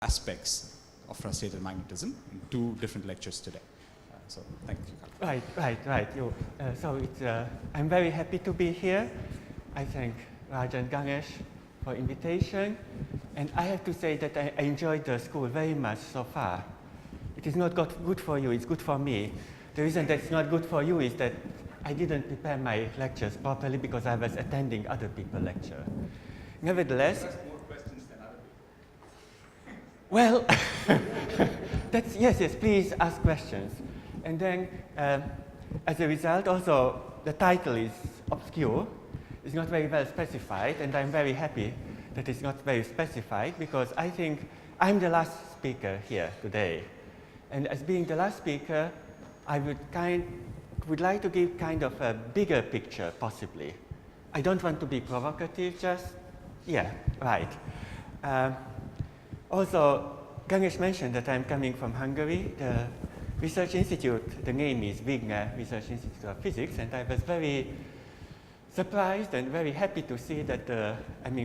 aspects of frustrated magnetism in 2 different lectures today. So thank you, Karlo. Right. I'm very happy to be here. I thank Raj and Ganesh for invitation. And I have to say that I enjoyed the school very much so far. It is not good for you, it's good for me. The reason that it's not good for you is that I didn't prepare my lectures properly because I was attending other people's lecture. Nevertheless, More questions than other people. well, yes, please ask questions. And then, as a result, also, the title is obscure. It's not very well specified, and I'm very happy that it's not very specified because I think I'm the last speaker here today. And as being the last speaker, I would like to give kind of a bigger picture, possibly. I don't want to be provocative, just, yeah, right. Also, Ganesh mentioned that I'm coming from Hungary. The research institute, the name is Wigner Research Institute of Physics, and I was very surprised and very happy to see that,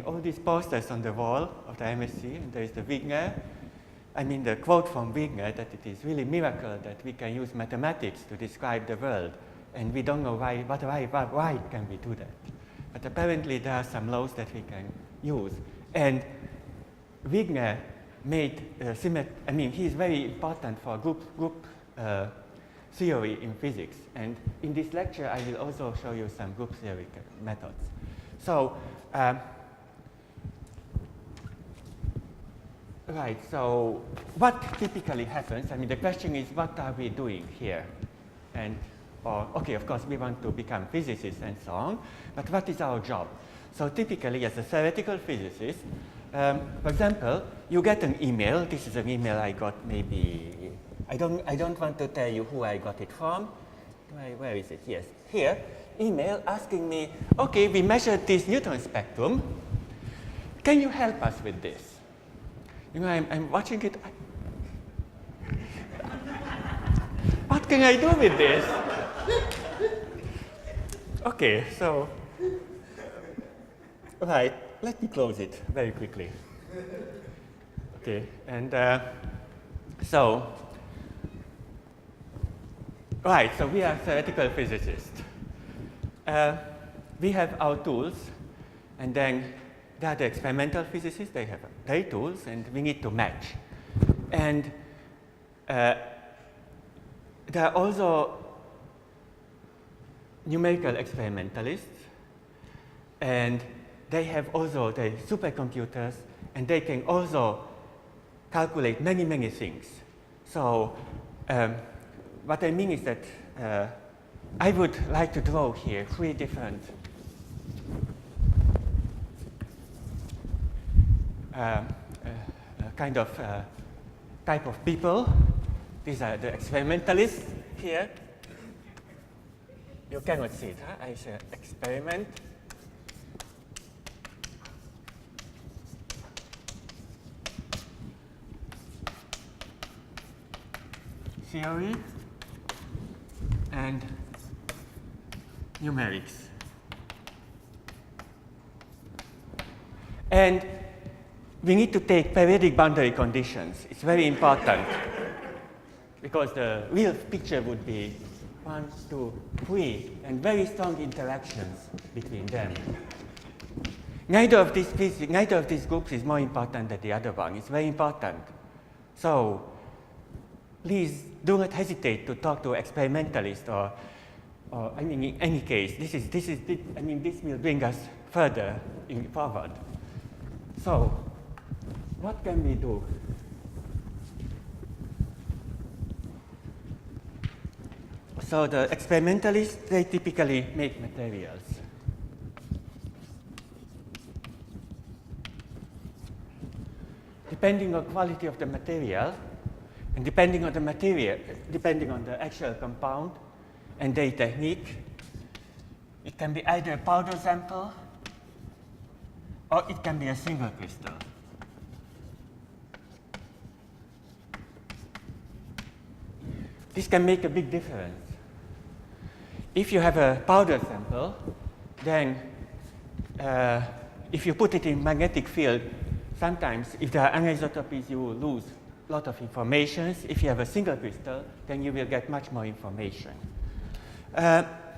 all these posters on the wall of the MSc, and there is the Wigner. The quote from Wigner that it is really a miracle that we can use mathematics to describe the world, and we don't know why can we do that. But apparently there are some laws that we can use. And Wigner made he is very important for group theory in physics. And in this lecture, I will also show you some group theory methods. So, so what typically happens? The question is, what are we doing here? Okay, of course, we want to become physicists and so on, but what is our job? So typically, as a theoretical physicist, for example, you get an email. This is an email I got maybe, I don't want to tell you who I got it from. Where is it? Yes, here, email asking me, okay, we measured this Newton spectrum. Can you help us with this? I'm watching it. What can I do with this? Okay, so, let me close it very quickly. Okay, and so we are theoretical physicists. We have our tools, and then there are the experimental physicists, they have their tools, and we need to match. And there are also numerical experimentalists, and they have also the supercomputers, and they can also calculate many things. So what I mean is that I would like to draw here 3 different type of people. These are the experimentalists here. You cannot see it, huh? I say experiment. Theory and numerics. And we need to take periodic boundary conditions. It's very important because the real picture would be 1, 2, 3, and very strong interactions between them. Neither of these groups is more important than the other one. It's very important. So please do not hesitate to talk to experimentalists or in any case, this will bring us further forward. So, what can we do? So the experimentalists, they typically make materials. Depending on the quality of the material, and depending on the actual compound and their technique, it can be either a powder sample or it can be a single crystal. This can make a big difference. If you have a powder sample, then if you put it in magnetic field sometimes if there are anisotropies, you will lose a lot of information. If you have a single crystal, then you will get much more information.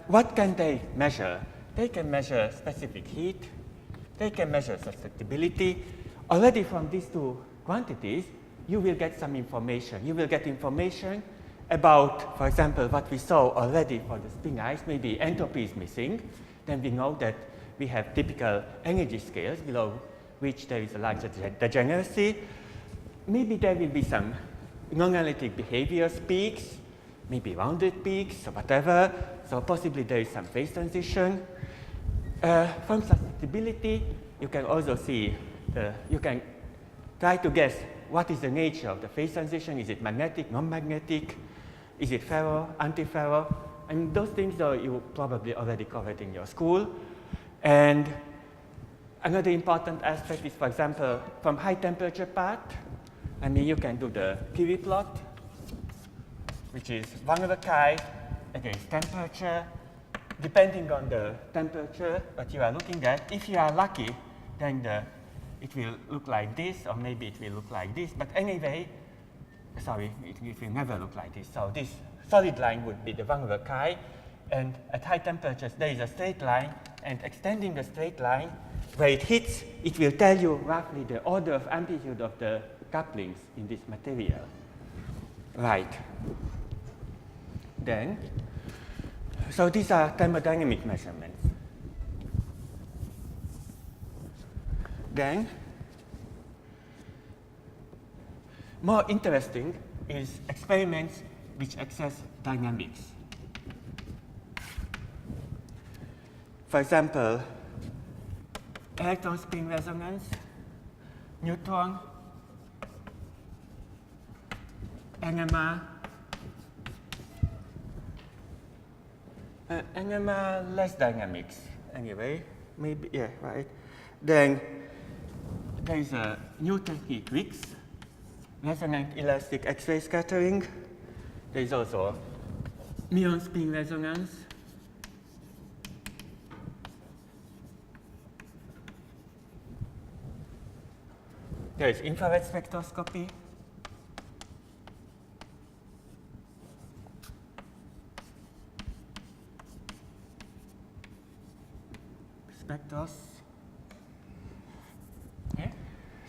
What can they measure? They can measure specific heat. They can measure susceptibility. Already from these two quantities, you will get some information. You will get information about, for example, what we saw already for the spin ice. Maybe entropy is missing. Then we know that we have typical energy scales below which there is a larger degeneracy. Maybe there will be some non-analytic behaviors peaks, maybe rounded peaks or whatever. So possibly there is some phase transition. From susceptibility, you can also see, you can try to guess what is the nature of the phase transition. Is it magnetic, non-magnetic? Is it ferro, anti-ferro? And those things you probably already covered in your school. And another important aspect is, for example, from high temperature part. I mean, you can do the Curie plot, which is 1/chi against temperature. Depending on the temperature that you are looking at, if you are lucky, then it will look like this, or maybe it will look like this. But anyway, sorry, it will never look like this. So this solid line would be the 1/chi, and at high temperatures there is a straight line, and extending the straight line, where it hits, it will tell you roughly the order of amplitude of the couplings in this material. Right. Then, so these are thermodynamic measurements. Then, more interesting is experiments which access dynamics. For example, electron spin resonance, neutron, NMR, NMR less dynamics anyway, maybe, yeah, right. Then there is a new technique, RIX, resonant elastic X-ray scattering. There is also muon spin resonance. There is infrared spectroscopy.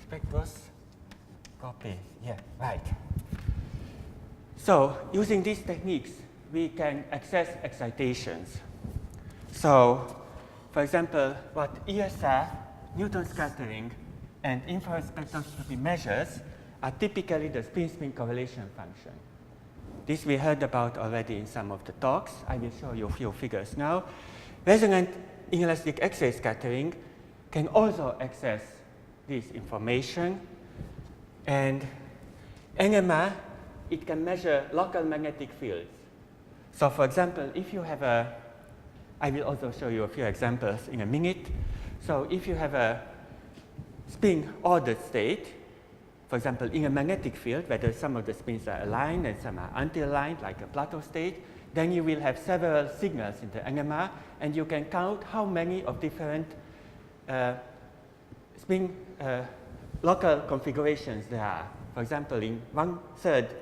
Spectroscopy, yeah, right. So using these techniques, we can access excitations. So, for example, what ESR, Newton scattering, and infrared spectroscopy measures are typically the spin-spin correlation function. This we heard about already in some of the talks. I will show you a few figures now. Resonant inelastic X-ray scattering can also access this information. And NMR, it can measure local magnetic fields. So for example, if you have I will also show you a few examples in a minute. So if you have a spin ordered state, for example, in a magnetic field, whether some of the spins are aligned and some are anti-aligned, like a Plateau state, then you will have several signals in the NMR, and you can count how many of different spin local configurations there are. For example, in 1/3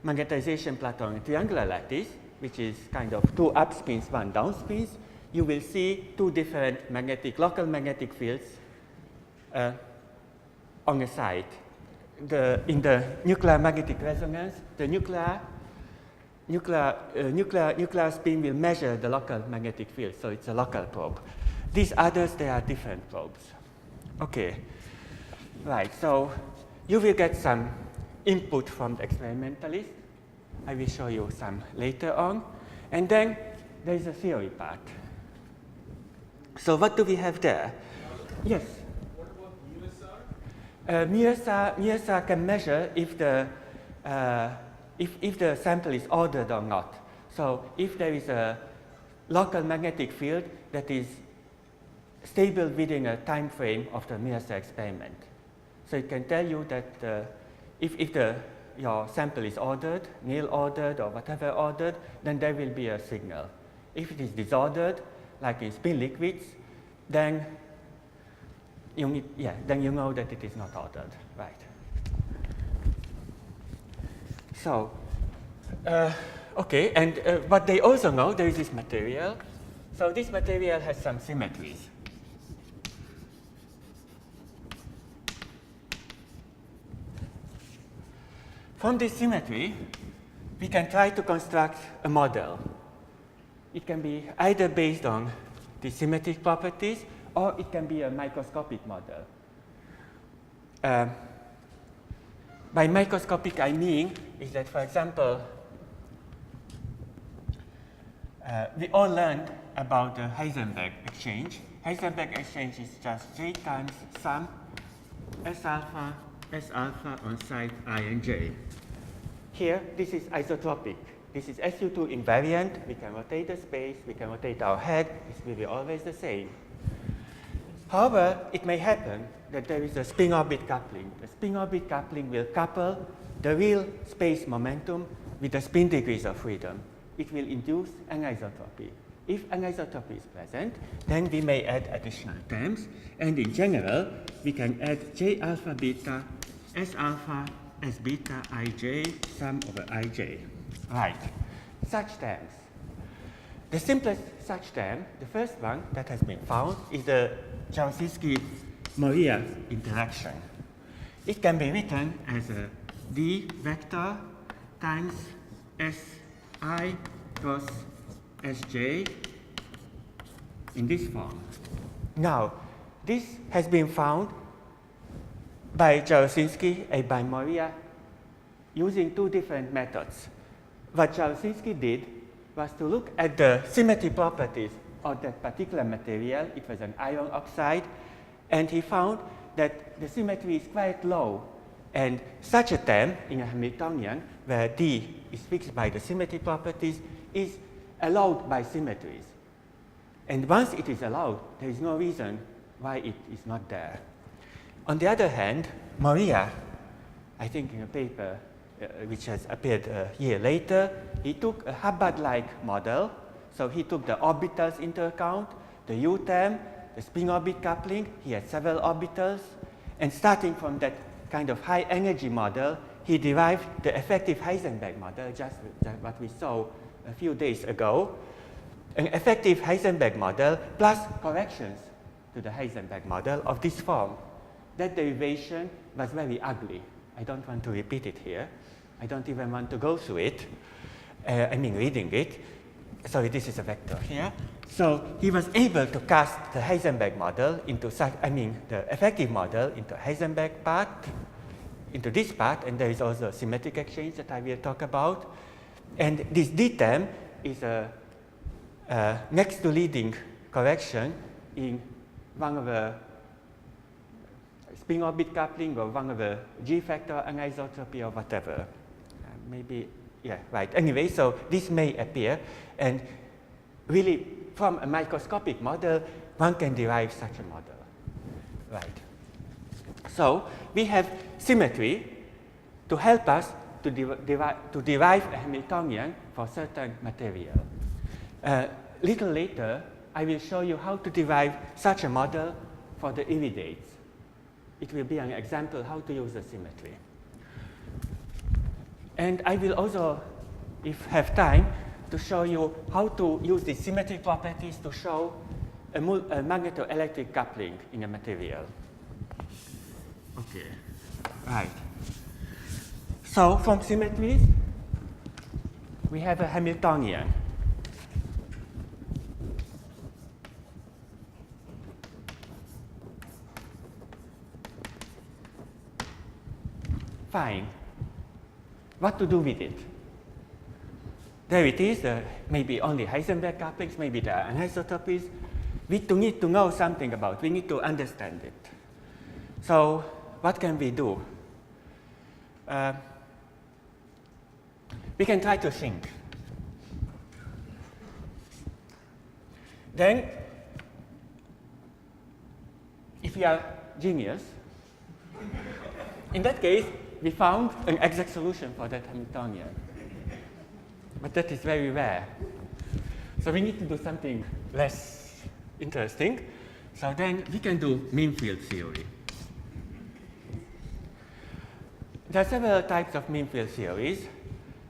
magnetization plateau on a triangular lattice, which is kind of 2 up spins, 1 down spins, you will see 2 different local magnetic fields on the side. In the nuclear magnetic resonance, the nuclear spin will measure the local magnetic field, so it's a local probe. These others, they are different probes. Okay, right, so you will get some input from the experimentalist. I will show you some later on. And then there is a theory part. So what do we have there? Yes? What about MUSR? MUSR can measure if the sample is ordered or not. So if there is a local magnetic field that is stable within a time frame of the MUSR experiment. So it can tell you that if your sample is ordered, Néel ordered, or whatever ordered, then there will be a signal. If it is disordered, like in spin liquids, then then you know that it is not ordered, right? So, okay, and what they also know, there is this material. So this material has some symmetries. From this symmetry, we can try to construct a model. It can be either based on the symmetric properties, or it can be a microscopic model. By microscopic, I mean is that, for example, we all learned about the Heisenberg exchange. Heisenberg exchange is just J times sum S alpha on side I and J. Here, this is isotropic. This is SU2 invariant. We can rotate the space, we can rotate our head. It will be always the same. However, it may happen that there is a spin-orbit coupling. The spin-orbit coupling will couple the real space momentum with the spin degrees of freedom. It will induce anisotropy. If anisotropy is present, then we may add additional terms. And in general, we can add J alpha beta, S alpha, S beta, Ij, sum over Ij. Right. Such terms. The simplest such term, the first one that has been found, is the Jarzynski-Moria interaction. It can be written as a D vector times Si cross Sj in this form. Now, this has been found by Jarzynski and by Moria using two different methods. What Jarzynski did was to look at the symmetry properties of that particular material. It was an iron oxide, and he found that the symmetry is quite low. And such a term in a Hamiltonian, where D is fixed by the symmetry properties, is allowed by symmetries. And once it is allowed, there is no reason why it is not there. On the other hand, Moria, I think in a paper which has appeared a year later, he took a Hubbard-like model. So he took the orbitals into account, the U term, the spin-orbit coupling. He had several orbitals. And starting from that kind of high energy model, he derived the effective Heisenberg model, just what we saw a few days ago. An effective Heisenberg model plus corrections to the Heisenberg model of this form. That derivation was very ugly. I don't want to repeat it here. I don't even want to go through it. Reading it. Sorry, this is a vector here. So he was able to cast the Heisenberg model into, the effective model into Heisenberg part, into this part, and there is also a symmetric exchange that I will talk about. And this D term is a next to leading correction in one of the spin orbit coupling or one of the G factor anisotropy or whatever. Anyway, so this may appear, and really from a microscopic model, one can derive such a model. Right. So we have symmetry to help us to derive a Hamiltonian for certain material. Little later, I will show you how to derive such a model for the iridates. It will be an example how to use the symmetry. And I will also, if have time, to show you how to use the symmetry properties to show a magnetoelectric coupling in a material. Okay, right. So from symmetries, we have a Hamiltonian. Fine. What to do with it? There it is, maybe only Heisenberg couplings, maybe there are anisotropies. We need to know something about it. We need to understand it. So what can we do? We can try to think. Then, if we are genius, in that case, we found an exact solution for that Hamiltonian. But that is very rare. So we need to do something less interesting. So then we can do mean field theory. There are several types of mean field theories.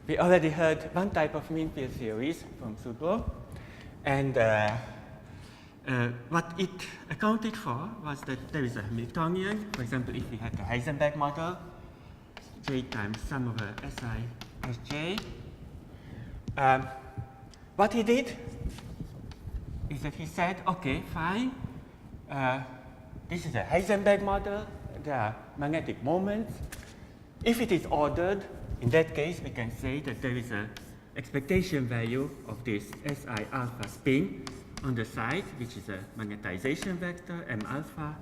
We already heard one type of mean field theories from Sudro. And what it accounted for was that there is a Hamiltonian. For example, if we had the Heisenberg model, J times sum over Si Sj. What he did is that he said, okay, fine, this is a Heisenberg model, there are magnetic moments. If it is ordered, in that case, we can say that there is an expectation value of this Si alpha spin on the side, which is a magnetization vector, M alpha.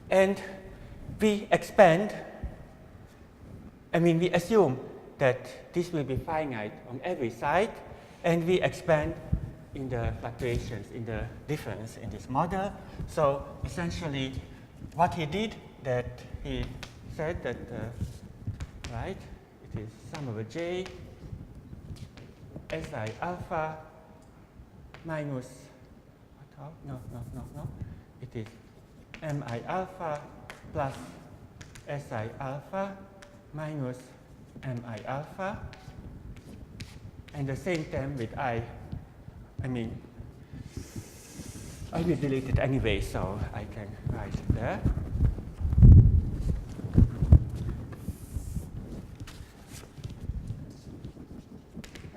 And we expand, we assume that this will be finite on every side, and we expand in the fluctuations, in the difference in this model. So essentially, what he did, that he said that, right, it is sum over J, Si alpha minus, no. It is Mi alpha plus Si alpha minus Mi alpha. And the same term with I will delete it anyway, so I can write it there.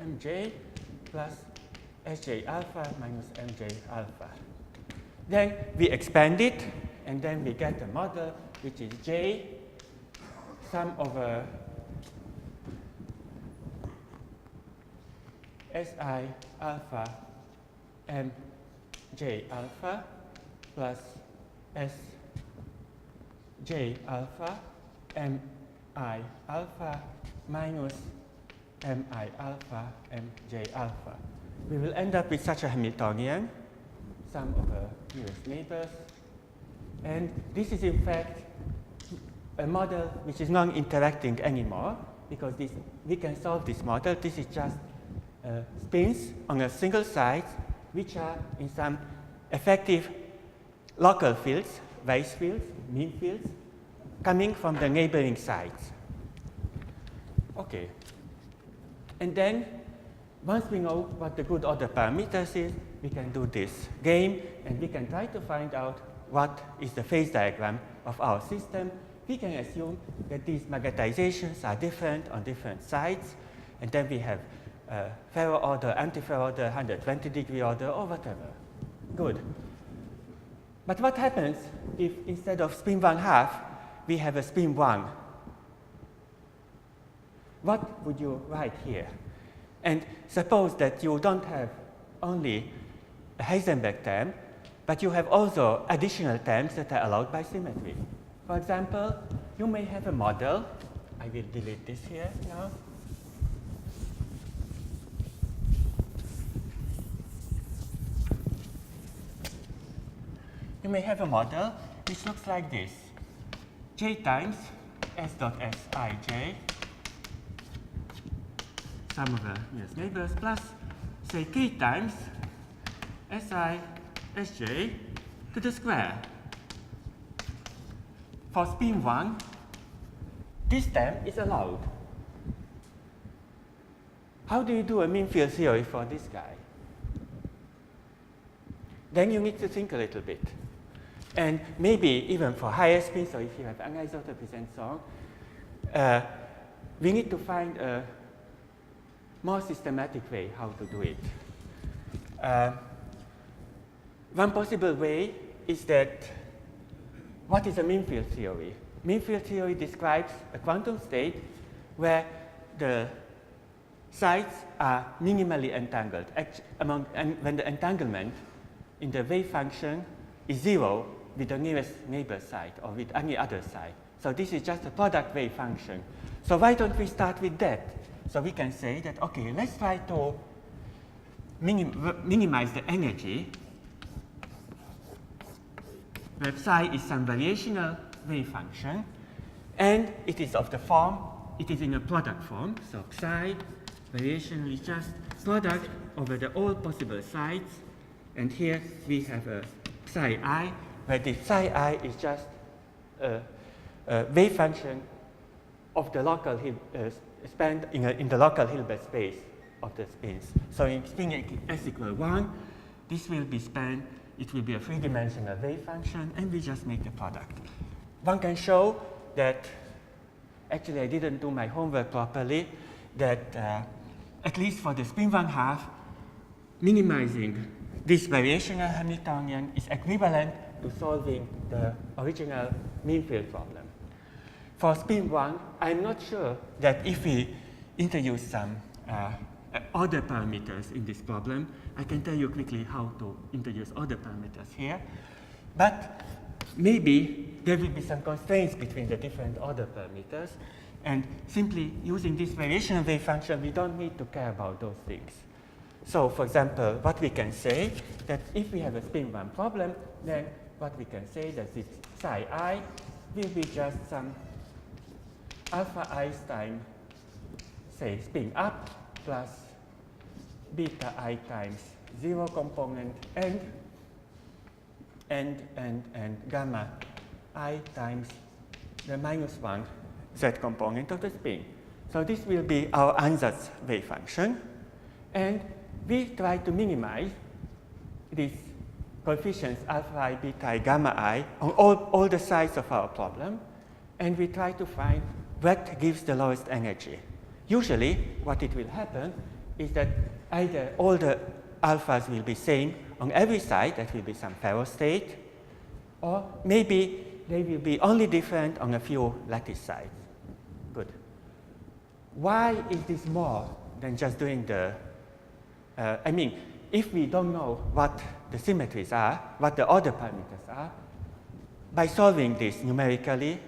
Mj plus Sj alpha minus Mj alpha. Then we expand it, and then we get a model which is J sum over Si alpha Mj alpha plus Sj alpha Mi alpha minus Mi alpha Mj alpha. We will end up with such a Hamiltonian, sum over nearest neighbors. And this is in fact a model which is non-interacting anymore, because we can solve this model. This is just spins on a single side, which are in some effective local fields, Weiss fields, mean fields, coming from the neighboring sides. Okay. And then, once we know what the good order parameters is, we can do this game, and we can try to find out what is the phase diagram of our system. We can assume that these magnetizations are different on different sides, and then we have ferro order, anti-ferro order, 120-degree order, or whatever. Good. But what happens if instead of spin 1/2, we have a spin 1? What would you write here? And suppose that you don't have only a Heisenberg term, but you have also additional terms that are allowed by symmetry. For example, you may have a model. I will delete this here now. You may have a model which looks like this. J times S dot Sij sum over nearest neighbors plus, say, K times Si Sj to the square. For spin 1, this term is allowed. How do you do a mean field theory for this guy? Then you need to think a little bit. And maybe even for higher spins, or if you have anisotropies and so on, we need to find a more systematic way how to do it. One possible way is that, what is a mean field theory? Mean field theory describes a quantum state where the sides are minimally entangled, when the entanglement in the wave function is 0 with the nearest neighbor side or with any other side. So this is just a product wave function. So why don't we start with that? So we can say that, okay, let's try to minimize the energy where psi is some variational wave function, and it is of the form, it is in a product form. So psi variation is just product over the all possible sides, and here we have a psi I, where the psi I is just a wave function of the local span in the local Hilbert space of the spins. So in spin s equal 1, this will be span, it will be a three-dimensional wave function, and we just make the product. One can show that, actually I didn't do my homework properly, that at least for the spin 1/2, minimizing this variational Hamiltonian is equivalent to solving the original mean field problem. For spin 1, I'm not sure that if we introduce some order parameters in this problem, I can tell you quickly how to introduce order parameters here. But maybe there will be some constraints between the different order parameters, and simply using this variational wave function, we don't need to care about those things. So, for example, what we can say that if we have a spin 1 problem, then what we can say that this psi I will be just some alpha I times, say, spin up plus beta I times 0 component and gamma I times the -1 z component of the spin. So this will be our ansatz wave function. And we try to minimize these coefficients alpha I, beta I, gamma I on all the sides of our problem. And we try to find what gives the lowest energy. Usually, what it will happen is that either all the alphas will be same on every side, that will be some ferrostate, or maybe they will be only different on a few lattice sides. Good. Why is this more than just doing the, I mean, if we don't know what the symmetries are, what the order parameters are, by solving this numerically,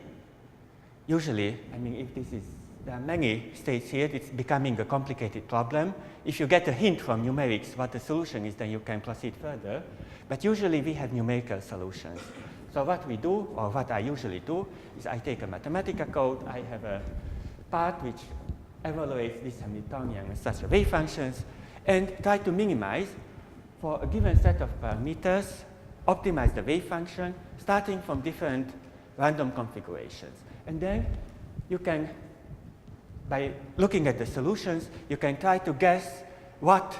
usually, I mean, if this is, there are many states here, it's becoming a complicated problem. If you get a hint from numerics what the solution is, then you can proceed further. But usually we have numerical solutions. So what we do, or what I usually do, is I take a Mathematica code, I have a part which evaluates this Hamiltonian and such wave functions, and try to minimize for a given set of parameters, optimize the wave function, starting from different random configurations. And then you can, by looking at the solutions, you can try to guess what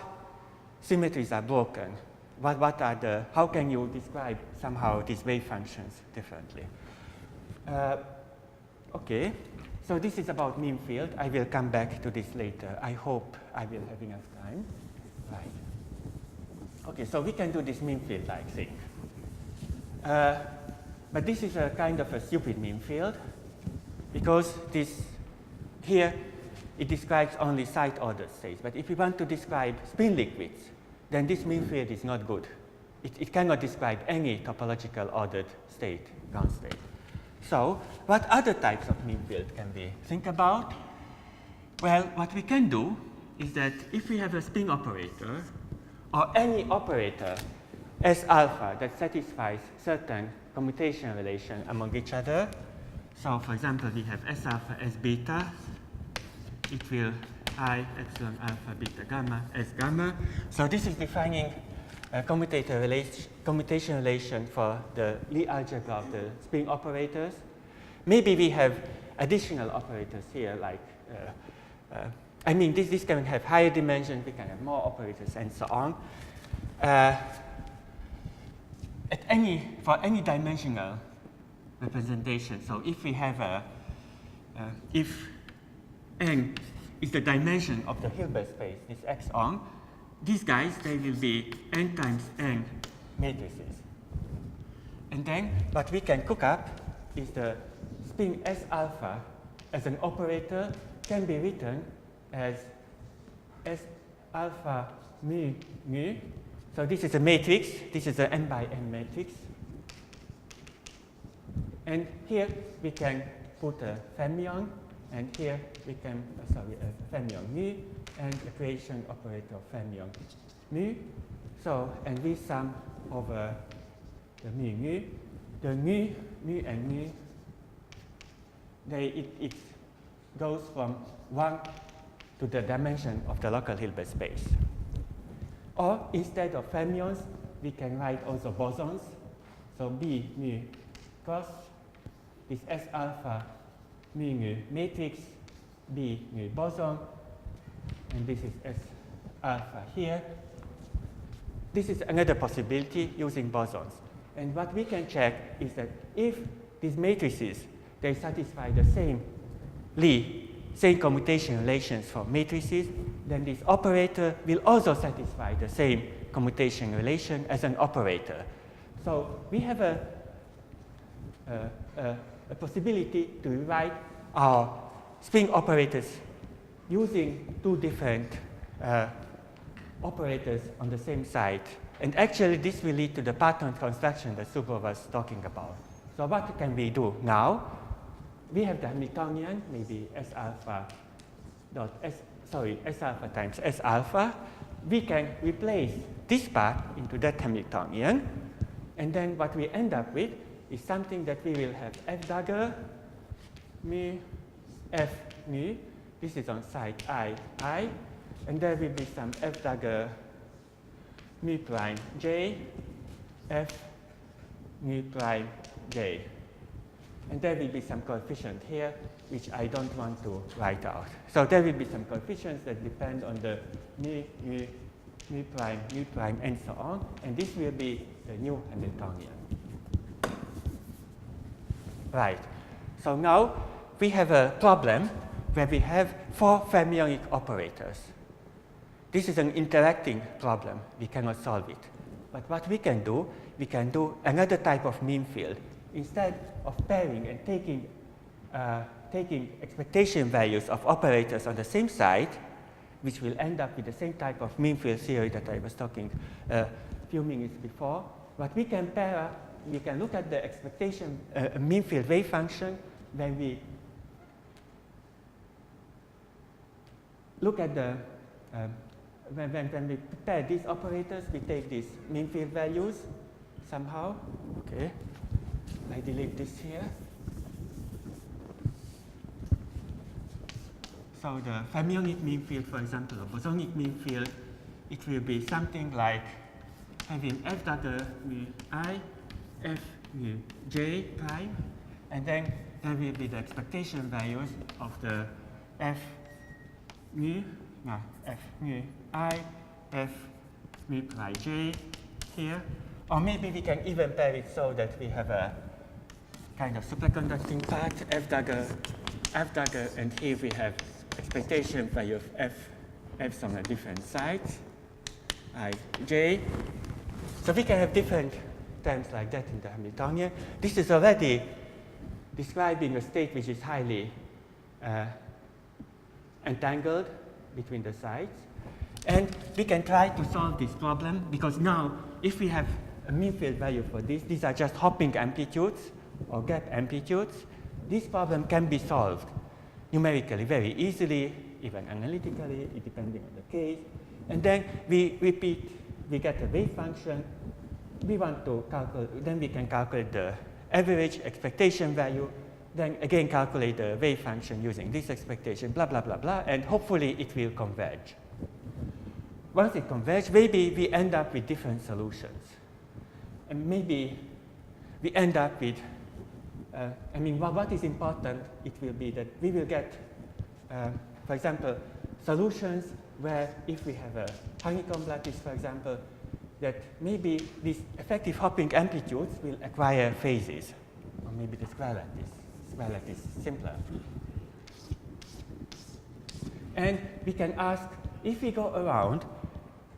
symmetries are broken. What are the, how can you describe somehow these wave functions differently? Okay, so this is about mean field. I will come back to this later. I hope I will have enough time. Right. Okay, so we can do this mean field-like thing. But this is a kind of a stupid mean field, because this here, it describes only side-ordered states. But if we want to describe spin liquids, then this mean field is not good. It cannot describe any topological ordered state, ground state. So what other types of mean field can we think about? Well, what we can do is that if we have a spin operator, or any operator S alpha that satisfies certain commutation relation among each other, so for example, we have S alpha, S beta, it will I epsilon alpha beta gamma S gamma. So this is defining a commutation relation for the Lie algebra of the spin operators. Maybe we have additional operators here, like, I mean, this can have higher dimensions, we can have more operators, and so on. For any dimensional representation, so if we have if n is the dimension of the Hilbert space, this X on, these guys, they will be n times n matrices. And then what we can cook up is the spin S alpha as an operator can be written as S alpha mu mu. So this is a matrix. This is an n by n matrix. And here we can put a fermion, and here we can, a fermion mu, and a creation operator of fermion mu. So, and we sum over the mu mu. The mu and mu, it goes from 1 to the dimension of the local Hilbert space. Or instead of fermions, we can write also bosons. So B mu cross this S alpha mu matrix, B mu boson, and this is S alpha here. This is another possibility using bosons. And what we can check is that if these matrices, they satisfy the same commutation relations for matrices, then this operator will also satisfy the same commutation relation as an operator. So we have a possibility to rewrite our string operators using two different operators on the same side. And actually, this will lead to the pattern construction that Subro was talking about. So what can we do now? We have the Hamiltonian, maybe S alpha times S alpha. We can replace this part into that Hamiltonian. And then what we end up with is something that we will have F dagger mu F mu. This is on side I. And there will be some F dagger mu prime J, F mu prime J. And there will be some coefficient here, which I don't want to write out. So there will be some coefficients that depend on the mu prime, and so on. And this will be the new Hamiltonian. Right. So now we have a problem where we have 4 fermionic operators. This is an interacting problem. We cannot solve it. But what we can do another type of mean field. Instead of pairing and taking expectation values of operators on the same side, which will end up with the same type of mean field theory that I was talking a few minutes before, what we can pair up, we can look at the expectation mean field wave function when we look at the when we pair these operators, we take these mean field values somehow. Okay, I delete this here. So the fermionic mean field, for example, or bosonic mean field, it will be something like having F dagger mu I, F mu J prime, and then there will be the expectation values of the F mu I, F mu prime J here. Or maybe we can even pair it so that we have a kind of superconducting part, F dagger, and here we have expectation value of F's on a different side, I, J. So we can have different terms like that in the Hamiltonian. This is already describing a state which is highly entangled between the sides. And we can try to solve this problem, because now if we have a mean field value for this, these are just hopping amplitudes or gap amplitudes. This problem can be solved numerically very easily, even analytically, depending on the case. And then we repeat, we get a wave function. We want to calculate, then we can calculate the average expectation value, then again calculate the wave function using this expectation, blah, blah, blah, blah, and hopefully it will converge. Once it converges, maybe we end up with different solutions. And maybe we end up with, what is important, it will be that we will get, for example, solutions where if we have a honeycomb lattice, for example, that maybe these effective hopping amplitudes will acquire phases, or maybe the square lattice is simpler. And we can ask, if we go around,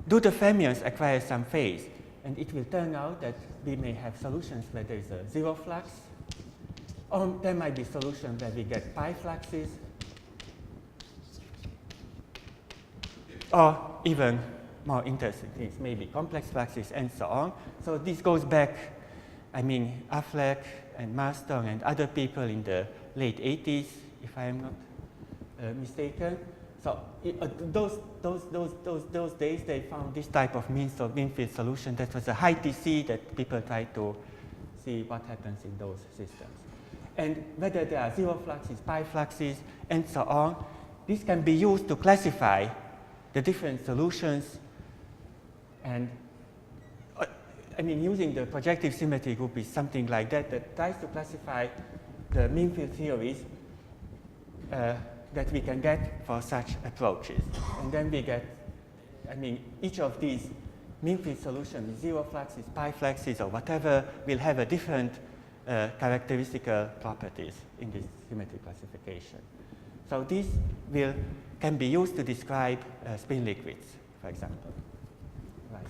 do the fermions acquire some phase? And it will turn out that we may have solutions where there is a zero flux, or there might be solutions where we get pi fluxes, or even more interesting things, maybe complex fluxes and so on. So this goes back, Affleck and Marston and other people in the late 80s, if I am not mistaken. So those days they found this type of mean field solution that was a high TC that people tried to see what happens in those systems. And whether there are zero fluxes, pi fluxes, and so on, this can be used to classify the different solutions. And I mean, using the projective symmetry group is something like that that tries to classify the mean field theories that we can get for such approaches. And then we get, I mean, each of these mean field solutions with zero fluxes, pi fluxes, or whatever will have a different characteristical properties in this symmetry classification. So these can be used to describe spin liquids, for example. Right.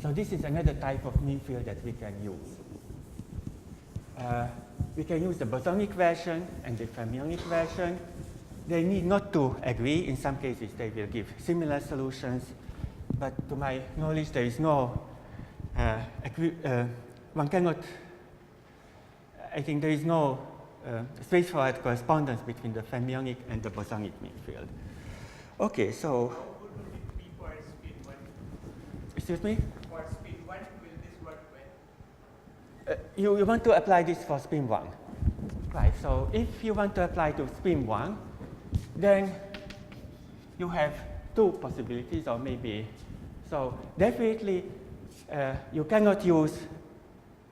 So this is another type of mean field that we can use. We can use the bosonic version and the fermionic version. They need not to agree. In some cases, they will give similar solutions. But to my knowledge, there is no, one cannot, I think there is no straightforward correspondence between the fermionic and the bosonic mean field. Okay, so. How good will it be for spin 1? Excuse me? For spin 1, will this work well? You want to apply this for spin 1. Right, so if you want to apply to spin 1, then you have two possibilities, or maybe. So definitely, you cannot use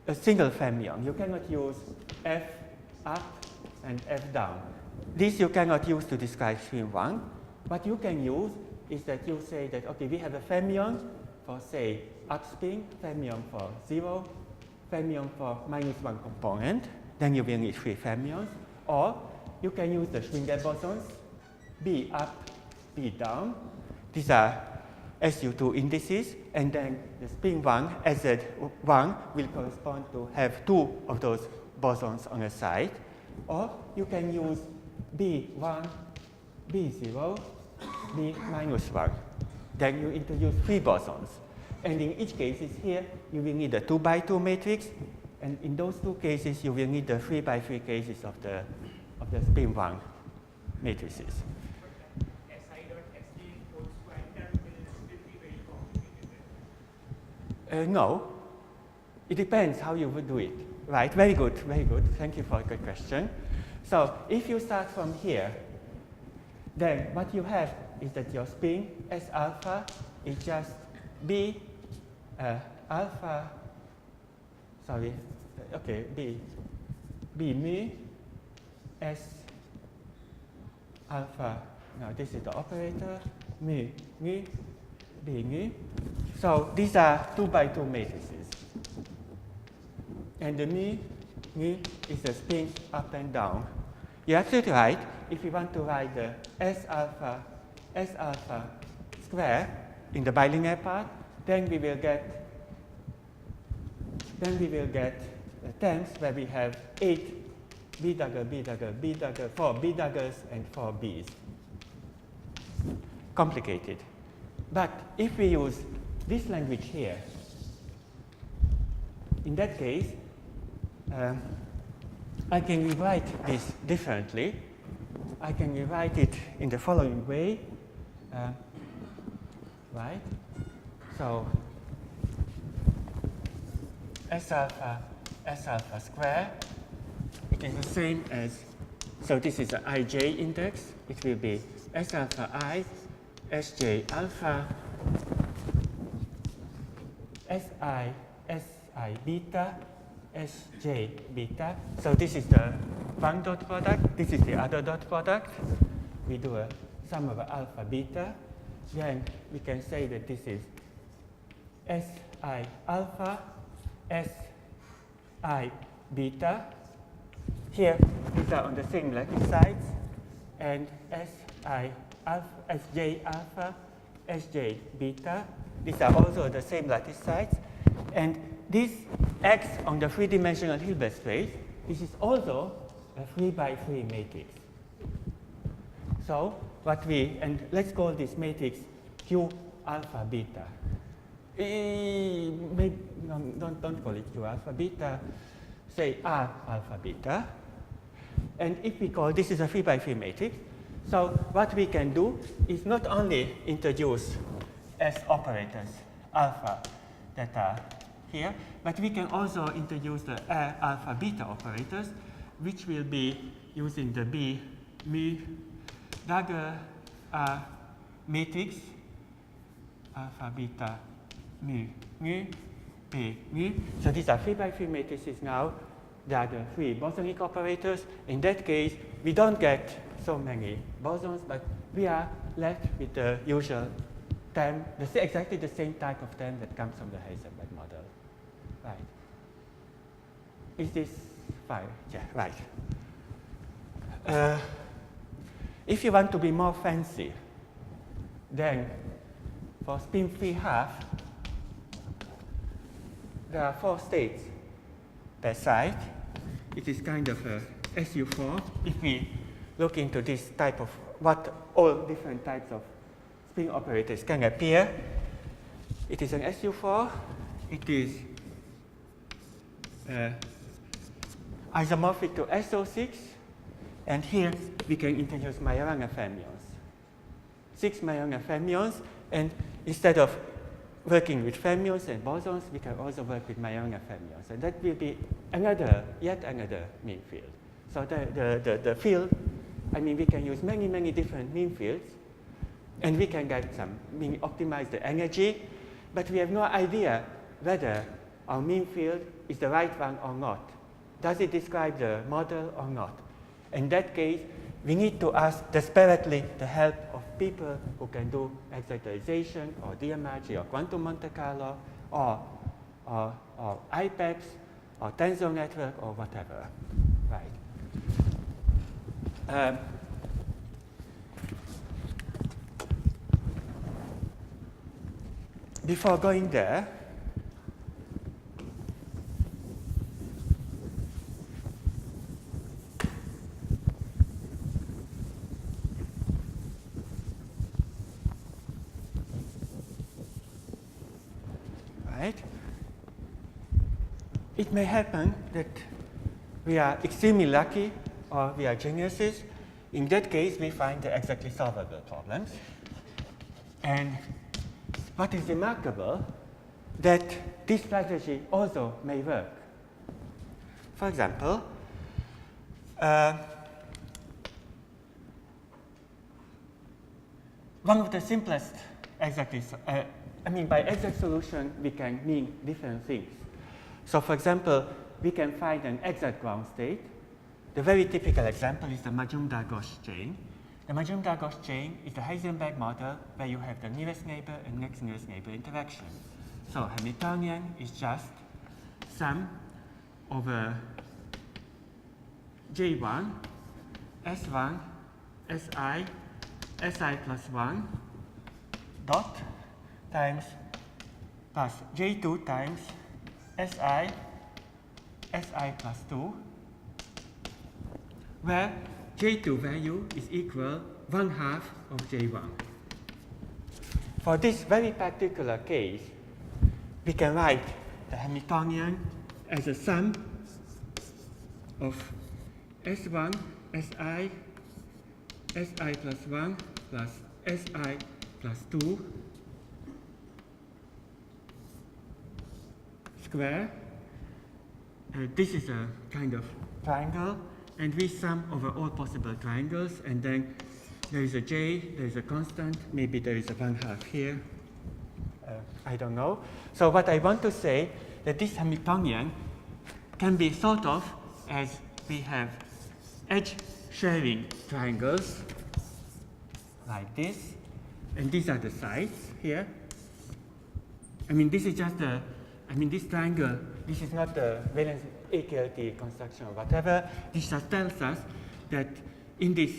a single fermion. You cannot use F up and F down. This you cannot use to describe spin 1. What you can use is that you say that, okay, we have a fermion for, say, upspin, fermion for 0, fermion for -1 component. Then you will need 3 fermions. Or you can use the Schwinger bosons, B up, B down. These are SU2 indices, and then the spin 1, SZ1, will correspond to have 2 of those bosons on a side. Or you can use B1, B0, B-1. Then you introduce 3 bosons. And in each case here, you will need a 2x2 matrix. And in those 2 cases, you will need the 3x3 cases of the spin 1 matrices. No, it depends how you would do it. Right, very good, very good. Thank you for a good question. So if you start from here, then what you have is that your spin S alpha is just B alpha, sorry, okay, B mu S alpha. Now this is the operator, mu, B mu. So these are 2x2 matrices. And the mu is the spin up and down. You're absolutely right. If we want to write the S alpha square in the bilinear part, then we will get terms where we have 8 B dagger, 4 B daggers, and 4 B's. Complicated. But if we use this language here, in that case, I can rewrite this differently. I can rewrite it in the following way, right? So S alpha square, it is the same as, so this is the ij index. It will be S alpha I, Sj alpha, Si beta, Sj beta. So this is the one dot product. This is the other dot product. We do a sum of alpha beta. Then we can say that this is Si alpha, Si beta. Here, these are on the same lattice sides. And Si alpha, Sj alpha, Sj beta. These are also the same lattice sides. And this acts on the 3-dimensional Hilbert space. This is also a 3x3 matrix. So and let's call this matrix Q alpha beta. Don't call it Q alpha beta. Say R alpha beta. And if we call this is a 3x3 matrix, so what we can do is not only introduce S operators alpha that are here, but we can also introduce the alpha beta operators, which will be using the B mu dagger matrix alpha, beta, mu, mu, p, mu. So these are 3 by 3 matrices now. They are the 3 bosonic operators. In that case, we don't get so many bosons, but we are left with the usual term, exactly the same type of term that comes from the Heisenberg model. Right. Is this fine? Yeah, right. If you want to be more fancy, then for spin-free half, there are 4 states per side. It is kind of a SU4. If we look into this type of what all different types of spin operators can appear, it is an SU4. It is isomorphic to SO6. And here we can introduce Majorana fermions. 6 Majorana fermions, and instead of working with fermions and bosons, we can also work with Majorana fermions. And that will be yet another mean field. So the field, I mean, we can use many, many different mean fields, and we can get optimize the energy, but we have no idea whether our mean field is the right one or not. Does it describe the model or not? In that case, we need to ask desperately the help of people who can do excitation or DMRG or quantum Monte Carlo or IPEPs or tensor network or whatever. Right. Before going there, it may happen that we are extremely lucky or we are geniuses. In that case, we find the exactly solvable problems. And what is remarkable, that this strategy also may work. For example, one of the simplest by exact solution, we can mean different things. So for example, we can find an exact ground state. The very typical example is the Majumdar-Gauss chain. The Majumdar-Gauss chain is the Heisenberg model where you have the nearest neighbor and next nearest neighbor interaction. So Hamiltonian is just sum over J1, S1, Si, Si plus 1, dot, times plus J2 times Si, Si plus 2, where J2 value is equal 1/2 of J1. For this very particular case, we can write the Hamiltonian as a sum of S1, Si, Si plus 1 plus Si plus 2 square. This is a kind of triangle, and we sum over all possible triangles, and then there is a J, there is a constant, maybe there is a 1/2 here. I don't know. So what I want to say, that this Hamiltonian can be thought of as we have edge sharing triangles like this, and these are the sides here. I mean, this is just this triangle, this is not the valence equality construction or whatever. This just tells us that in this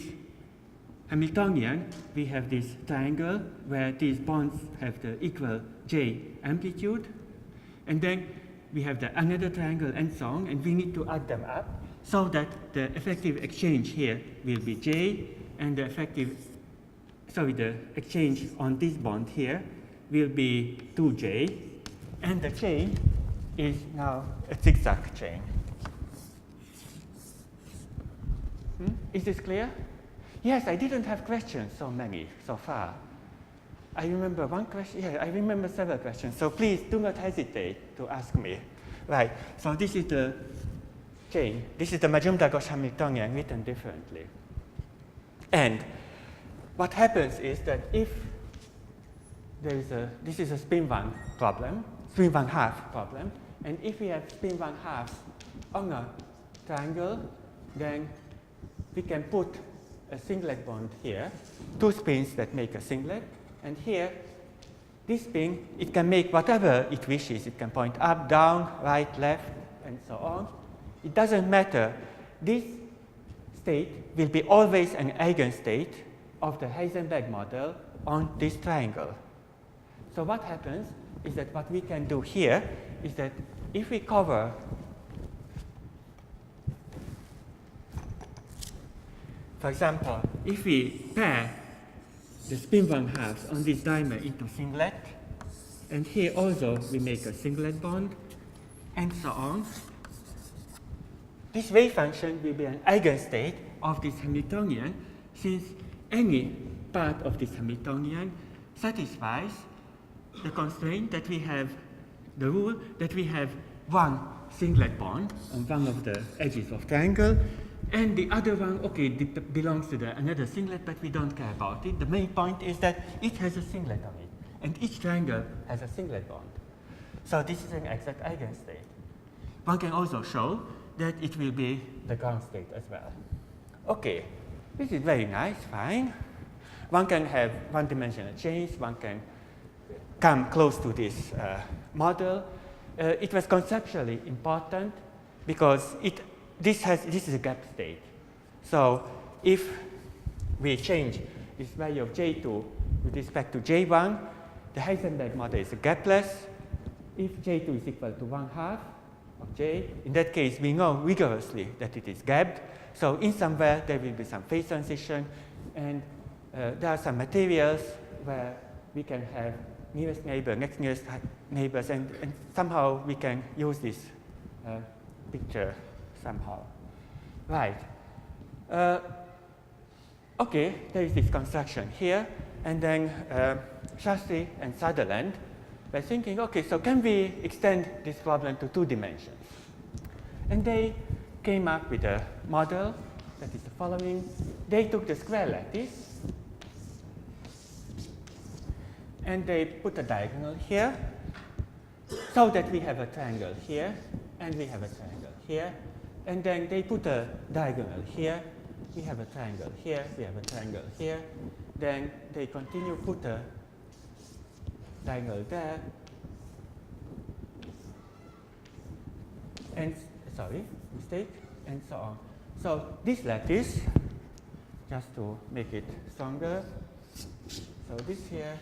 Hamiltonian, we have this triangle where these bonds have the equal J amplitude, and then we have the another triangle and so on, and we need to add them up so that the effective exchange here will be J, and the exchange on this bond here will be 2J, and the chain is now a zigzag chain. Is this clear? Yes, I didn't have questions, so many so far. I remember one question, yeah, I remember several questions, so please do not hesitate to ask me. Right, so this is the chain. This is the Majumdar-Gauss Hamiltonian written differently. And what happens is that if this is a spin 1 problem, spin 1/2 problem. And if we have spin 1/2 on a triangle, then we can put a singlet bond here, two spins that make a singlet. And here, this spin, it can make whatever it wishes. It can point up, down, right, left, and so on. It doesn't matter. This state will be always an eigenstate of the Heisenberg model on this triangle. So what happens is that what we can do here is that if we cover for example, if we pair the spin 1/2 on this dimer into singlet, and here also we make a singlet bond, and so on, this wave function will be an eigenstate of this Hamiltonian, since any part of this Hamiltonian satisfies the constraint that we have, the rule that we have one singlet bond on one of the edges of triangle, and the other one, okay, belongs to another singlet, but we don't care about it. The main point is that it has a singlet on it, and each triangle has a singlet bond. So this is an exact eigenstate. One can also show that it will be the ground state as well. Okay, this is very nice, fine. One can have one-dimensional chains, one can come close to this model. It was conceptually important because this is a gap state. So if we change this value of J2 with respect to J1, the Heisenberg model is gapless. If J2 is equal to 1/2 of J, in that case we know rigorously that it is gapped. So in somewhere there will be some phase transition, and there are some materials where we can have nearest neighbor, next nearest neighbors, and somehow we can use this picture somehow. Right. Okay, there is this construction here, and then Shastri and Sutherland were thinking, okay, so can we extend this problem to 2 dimensions? And they came up with a model that is the following. They took the square lattice, and they put a diagonal here, so that we have a triangle here, and we have a triangle here. And then they put a diagonal here, we have a triangle here, we have a triangle here. Then they continue, put a diagonal there, and, sorry, mistake, and so on. So this lattice, just to make it stronger, so this here,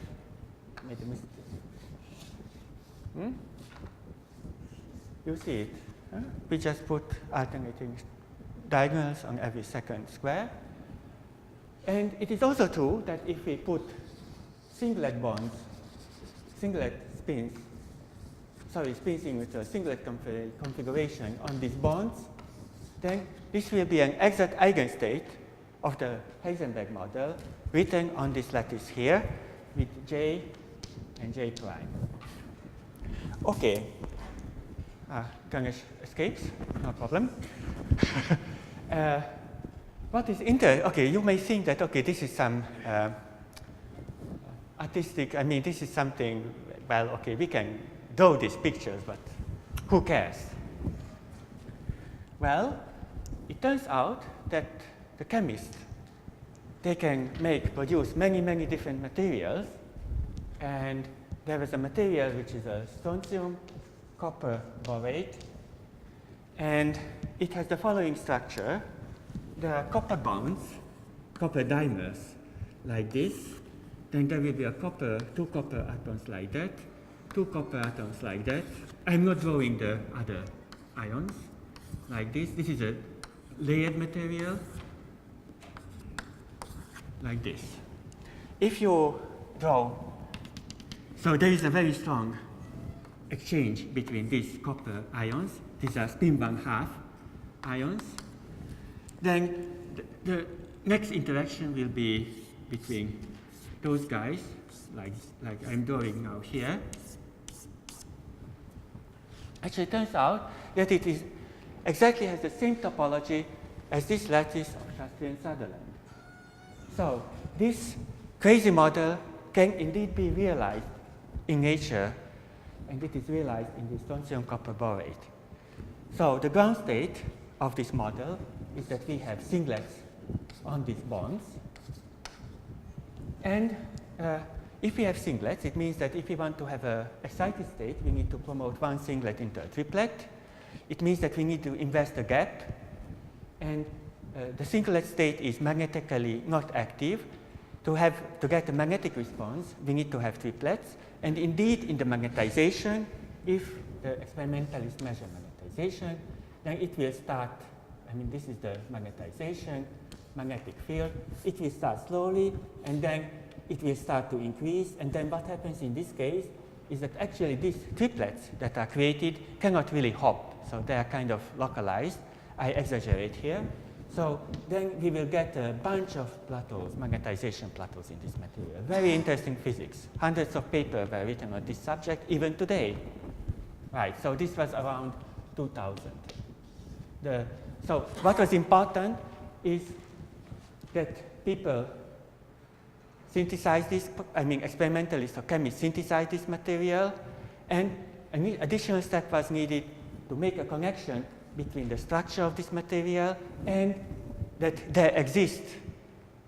made a mistake. You see it? Huh? We just put alternating diagonals on every second square. And it is also true that if we put singlet bonds, singlet spins, spins in with a singlet configuration on these bonds, then this will be an exact eigenstate of the Heisenberg model written on this lattice here with J and J prime. Okay. Ganesh escapes, no problem. What is interesting? Okay, you may think that, okay, this is some artistic, I mean, this is something, well, okay, we can draw these pictures, but who cares? Well, it turns out that the chemists, they can produce many, many different materials, and there was a material which is a strontium copper borate, and it has the following structure. There are copper bonds, copper dimers like this. Then there will be two copper atoms like that, two copper atoms like that. I'm not drawing the other ions like this. This is a layered material like this. If you draw, so there is a very strong exchange between these copper ions. These are spin 1/2 ions. Then the next interaction will be between those guys, like I'm drawing now here. Actually, it turns out that it is exactly has the same topology as this lattice of Shastri and Sutherland. So this crazy model can indeed be realized in nature, and it is realized in this strontium copper borate. So the ground state of this model is that we have singlets on these bonds. And if we have singlets, it means that if we want to have an excited state, we need to promote one singlet into a triplet. It means that we need to invest a gap, and the singlet state is magnetically not active. To get a magnetic response, we need to have triplets. And indeed, in the magnetization, if the experimentalists measure magnetization, then it will start, I mean, this is the magnetization, magnetic field. It will start slowly, and then it will start to increase. And then what happens in this case is that actually these triplets that are created cannot really hop. So they are kind of localized. I exaggerate here. So then we will get a bunch of plateaus, magnetization plateaus in this material. Very interesting physics. Hundreds of papers were written on this subject, even today. Right, so this was around 2000. So what was important is that people synthesize this, I mean experimentalists or chemists synthesize this material, and an additional step was needed to make a connection between the structure of this material and that there exists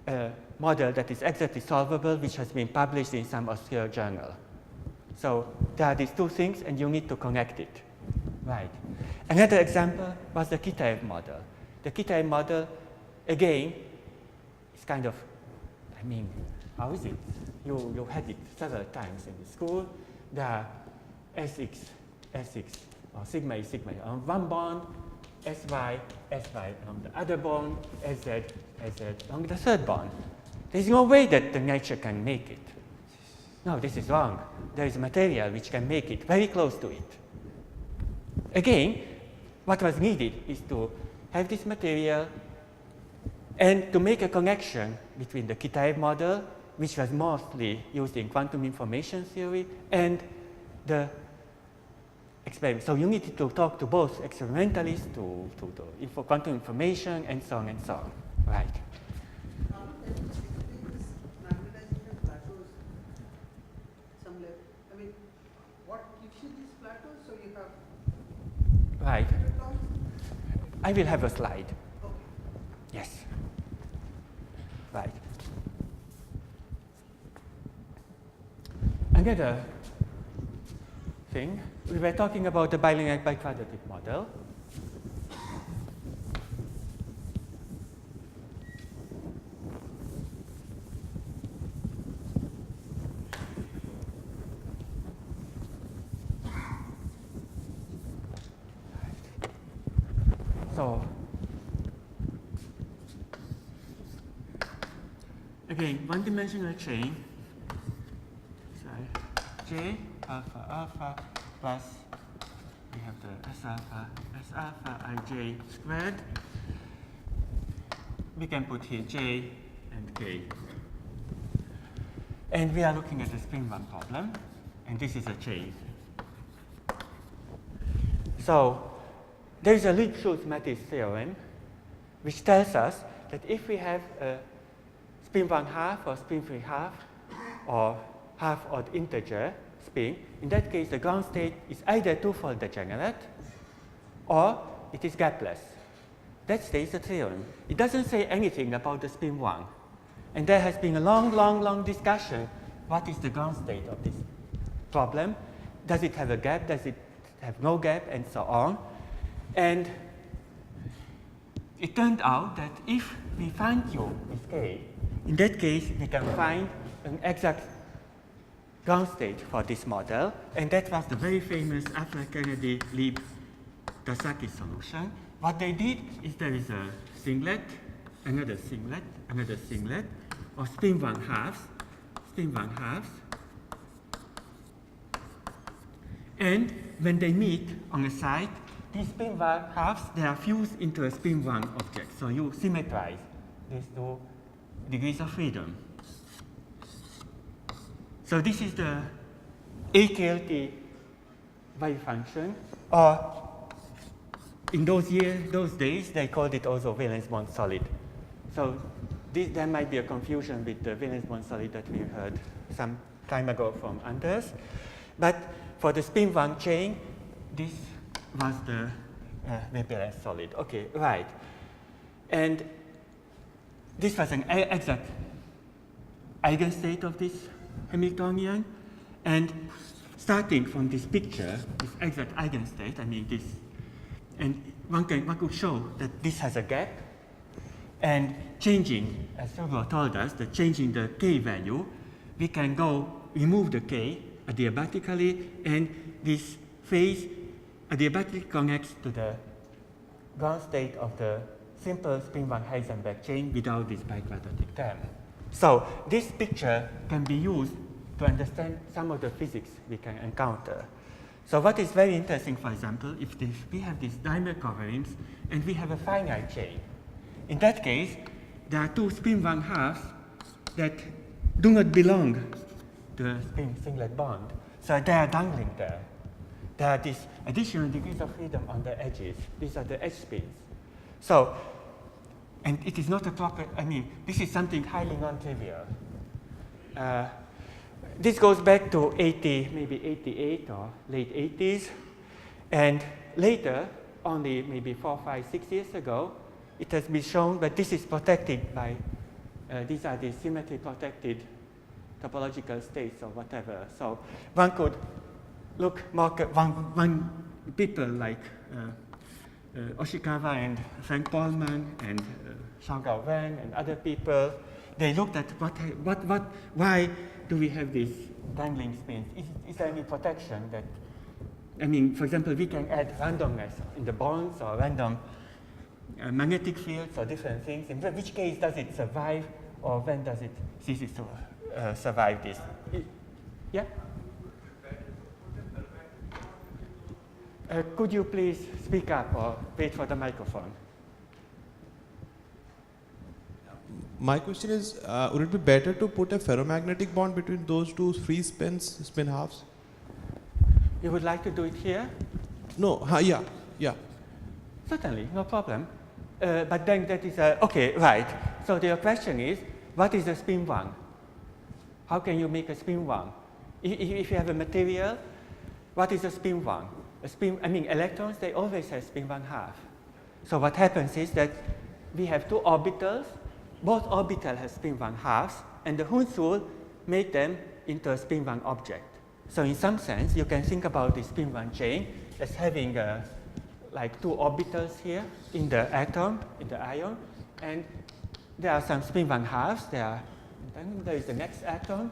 a model that is exactly solvable, which has been published in some obscure journal. So there are these two things, and you need to connect it. Right. Another example was the Kitaev model. The Kitaev model, again, is kind of, I mean, how is it? You had it several times in the school. There are Sx, or sigma is sigma on one bond, Sy on the other bond, Sz on the third bond. There's no way that the nature can make it. No, this is wrong. There is material which can make it very close to it. Again, what was needed is to have this material and to make a connection between the Kitaev model, which was mostly used in quantum information theory, and the experiment. So you need to talk to both experimentalists, to quantum information, and so on and so on. Right. Magnetization plateaus, some level. I mean, what gives you these plateaus? So you have. Right. I will have a slide. Okay. Yes. Right. Another thing, we were talking about the bilinear biquadratic model. So, again, one-dimensional chain, J alpha alpha plus we have the S alpha ij squared. We can put here J and K. And we are looking at the spin one problem, and this is a chain. So there is a Lipschutz-Matisse theorem which tells us that if we have a spin 1/2 or spin 3/2 or half-odd integer spin, in that case the ground state is either two-fold degenerate or it is gapless. That states the theorem. It doesn't say anything about the spin 1. And there has been a long discussion. What is the ground state of this problem? Does it have a gap? Does it have no gap? And so on. And it turned out that if we fine-tune this K, in that case we can find an exact ground state for this model, and that was the very famous Afra-Kennedy-Lieb-Tasaki solution. What they did is there is a singlet, another singlet, or spin 1/2, and when they meet on a side, these spin 1/2, they are fused into a spin 1 object. So you symmetrize these two degrees of freedom. So this is the AKLT wave function, or in those days, they called it also valence bond solid. So there might be a confusion with the valence bond solid that we heard some time ago from Anders. But for the spin-1 chain, this was the Weber's solid. Okay, right. And this was an exact eigenstate of this Hamiltonian. And starting from this picture, this exact eigenstate, I mean this, and one could show that this has a gap. And changing, as Karlo told us, that changing the k value, we can remove the k adiabatically, and this phase adiabatically connects to the ground state of the simple spin-1 Heisenberg chain without this biquadratic term. So this picture can be used to understand some of the physics we can encounter. So what is very interesting, for example, if we have these dimer covariance and we have a finite chain. In that case, there are two spin-1 halves that do not belong to a spin singlet bond. So they are dangling there. There are these additional degrees of freedom on the edges. These are the edge spins. So, and it is not a proper, I mean, this is something highly non-trivial. This goes back to maybe 88 or late 80s. And later, only maybe 4, 5, 6 years ago, it has been shown that this is protected by, these are the symmetry protected topological states or whatever. So one could look more, people like Oshikawa and Frank Polman and Xiaogao Wang and other people, they looked at why do we have these dangling spins? Is there any protection that, I mean, for example, we can add randomness in the bonds or random magnetic fields or different things. In which case does it survive, or when does it cease to survive this? Yeah? Could you please speak up or wait for the microphone? My question is, would it be better to put a ferromagnetic bond between those two free spin halves? You would like to do it here? No, yeah. Certainly, no problem. But then that is okay, right. So your question is, what is a spin-1? How can you make a spin-1? If you have a material, what is a spin-1? Electrons, they always have spin-1 half. So what happens is that we have two orbitals, both orbitals have spin-1 halves, and the Hund's rule made them into a spin-1 object. So in some sense, you can think about the spin-1 chain as having like two orbitals here in the atom, in the ion, and there are some spin-1 halves. Then there is the next atom,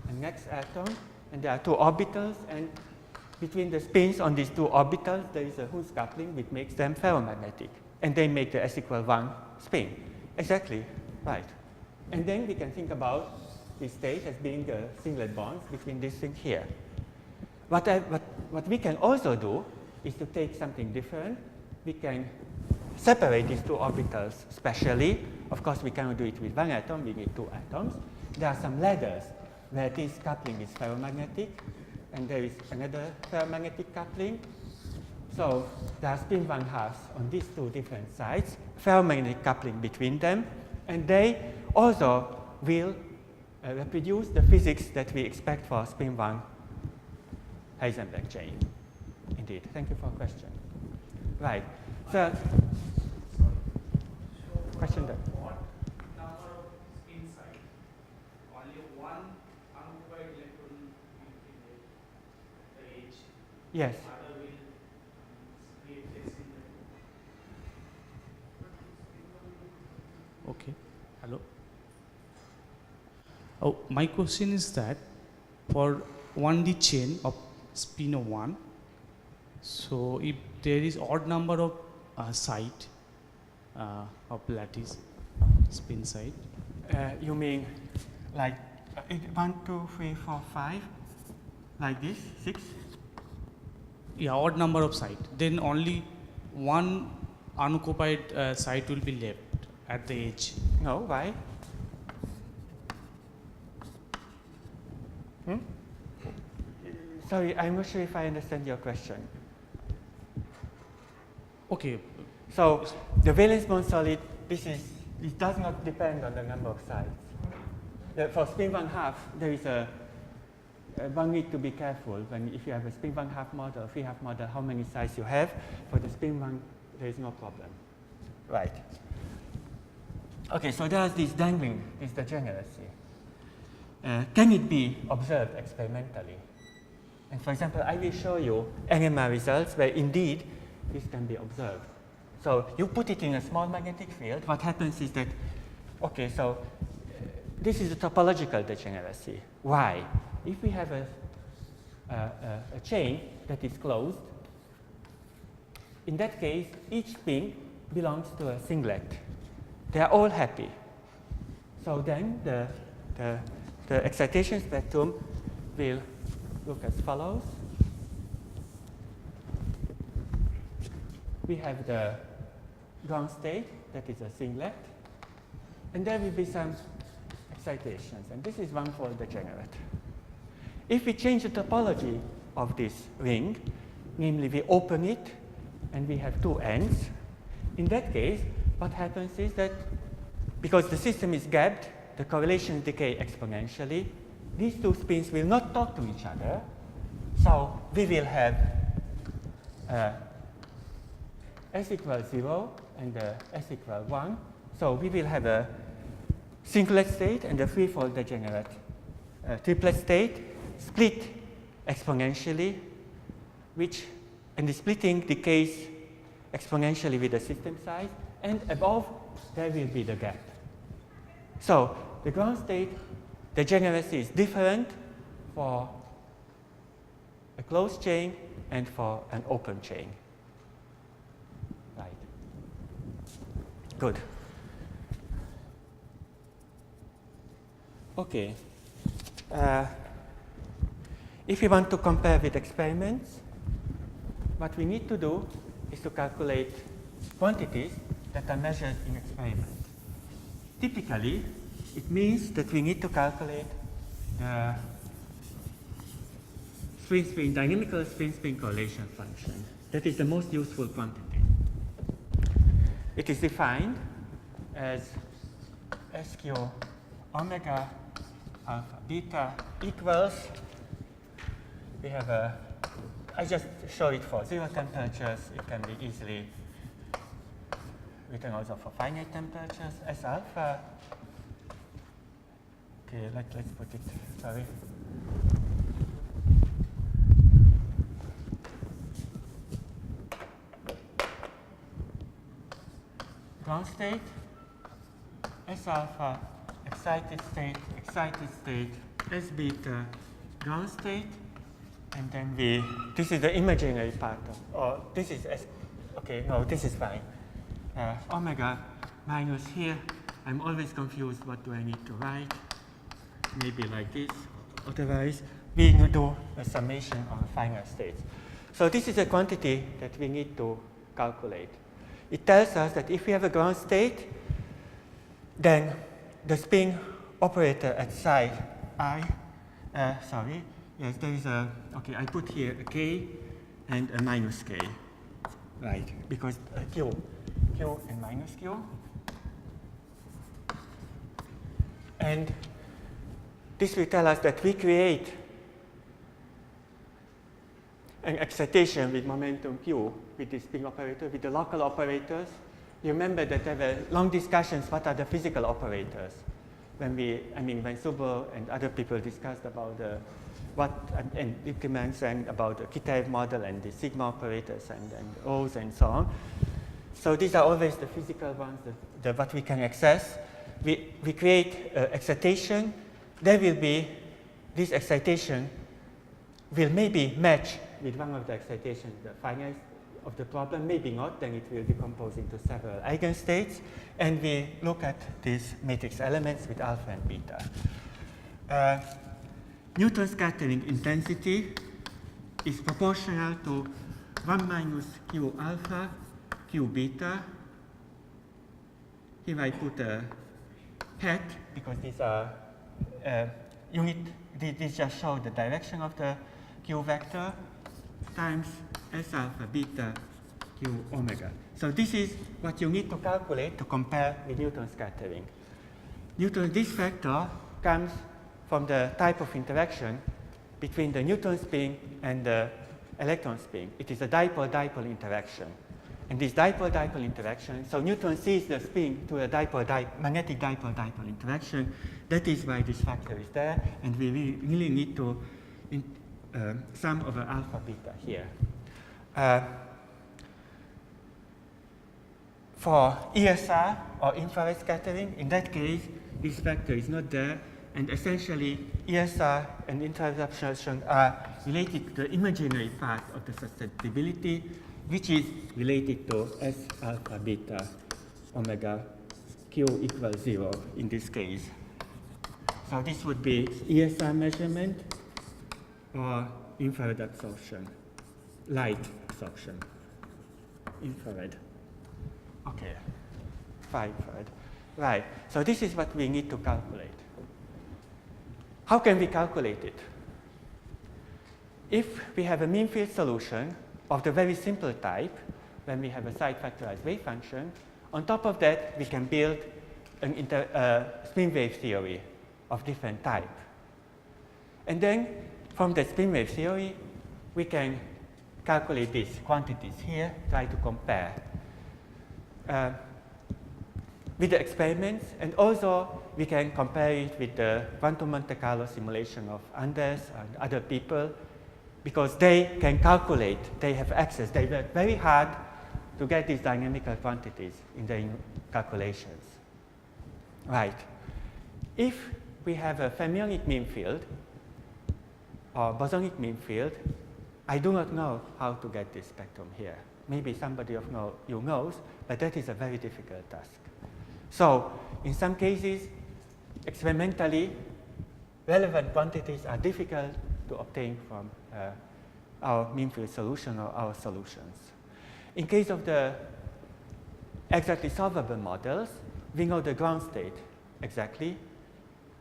and there are two orbitals, and between the spins on these two orbitals, there is a Hund's coupling which makes them ferromagnetic, and they make the S=1 spin. Exactly, right. And then we can think about this state as being the singlet bonds between this thing here. What we can also do is to take something different. We can separate these two orbitals specially. Of course, we cannot do it with one atom, we need two atoms. There are some ladders where this coupling is ferromagnetic, and there is another ferromagnetic coupling. So there are spin-1 halves on these two different sides, ferromagnetic coupling between them, and they also will reproduce the physics that we expect for spin-1 Heisenberg chain. Indeed. Thank you for the question. Right. So, question there. What number of spin sides? Only one unoccupied electron in the edge. Yes. Other will create a singlet. Okay. Hello. Oh, my question is that for 1D chain of spin of 1, so if there is odd number of side of lattice spin side. You mean like 1, 2, 3, 4, 5, like this, 6? Yeah, odd number of side. Then only one unoccupied side will be left at the edge. No, why? Sorry, I'm not sure if I understand your question. Okay. So the valence bond solid, this is It does not depend on the number of sides. For spin 1/2, there is one need to be careful when if you have a spin 1/2 model, 3/2 model, how many sides you have. For the spin 1, there is no problem. Right. Okay, so there's this dangling, this degeneracy. Can it be observed experimentally? And for example, I will show you NMR results where indeed this can be observed. So you put it in a small magnetic field. What happens is that, okay, so this is a topological degeneracy. Why? If we have a chain that is closed, in that case, each spin belongs to a singlet. They are all happy. So then the excitation spectrum will look as follows. We have the ground state, that is a singlet, and there will be some excitations, and this is one-fold degenerate. If we change the topology of this ring, namely we open it and we have two ends, in that case, what happens is that because the system is gapped, the correlations decay exponentially. These two spins will not talk to each other, so we will have S equals 0 and S equals 1. So we will have a singlet state and a threefold degenerate triplet state split exponentially, and the splitting decays exponentially with the system size, and above there will be the gap. So the ground state degeneracy is different for a closed chain and for an open chain. Right. Good. Okay. If we want to compare with experiments, what we need to do is to calculate quantities that are measured in experiments. Typically, it means that we need to calculate the spin-spin dynamical spin-spin correlation function. That is the most useful quantity. It is defined as SQ omega alpha beta equals, we have I just show it for 0 temperatures. It can be easily written also for finite temperatures. S alpha, okay, let's put it, sorry. Ground state, S alpha, excited state, S beta, ground state, and then this is the imaginary part of, this is S, okay, no, this is fine. Omega minus here, I'm always confused, what do I need to write? Maybe like this, otherwise we do a summation of final states. So this is a quantity that we need to calculate. It tells us that if we have a ground state, then the spin operator at psi I, yes, there is a, okay, I put here a k and a minus k, right, because q and minus q. And this will tell us that we create an excitation with momentum q with this spin operator, with the local operators. You remember that there were long discussions what are the physical operators when when Subo and other people discussed about and increments and about the Kitaev model and the sigma operators and O's and so on. So these are always the physical ones, what we can access. We create excitation. There will be, this excitation will maybe match with one of the excitations, the finite of the problem, maybe not, then it will decompose into several eigenstates, and we look at these matrix elements with alpha and beta. Neutron scattering intensity is proportional to 1 minus q alpha, q beta. Here I put a hat because these are these just show the direction of the q vector times S alpha beta q omega. So this is what you need to calculate to compare with Newton scattering. This factor comes from the type of interaction between the Newton spin and the electron spin. It is a dipole-dipole interaction. And this dipole-dipole interaction, so Newton sees the spin to a magnetic dipole-dipole interaction. That is why this factor is there, and we really need to sum over alpha beta here. For ESR or infrared scattering, in that case, this factor is not there, and essentially ESR and infrared absorption are related to the imaginary part of the susceptibility, which is related to S alpha beta omega q equals 0 in this case. So this would be ESR measurement or infrared absorption, light absorption, infrared. Okay, far infrared. Right, so this is what we need to calculate. How can we calculate it? If we have a mean field solution of the very simple type, when we have a side factorized wave function, on top of that, we can build a spin wave theory of different type. And then, from the spin wave theory, we can calculate these quantities here, try to compare with the experiments, and also we can compare it with the quantum Monte Carlo simulation of Anders and other people, because they can calculate, they have access, they work very hard to get these dynamical quantities in their calculations. Right. If we have a fermionic mean field or bosonic mean field, I do not know how to get this spectrum here. Maybe somebody of you knows, but that is a very difficult task. So, in some cases, experimentally, relevant quantities are difficult to obtain from our mean field solution or our solutions. In case of the exactly solvable models, we know the ground state exactly,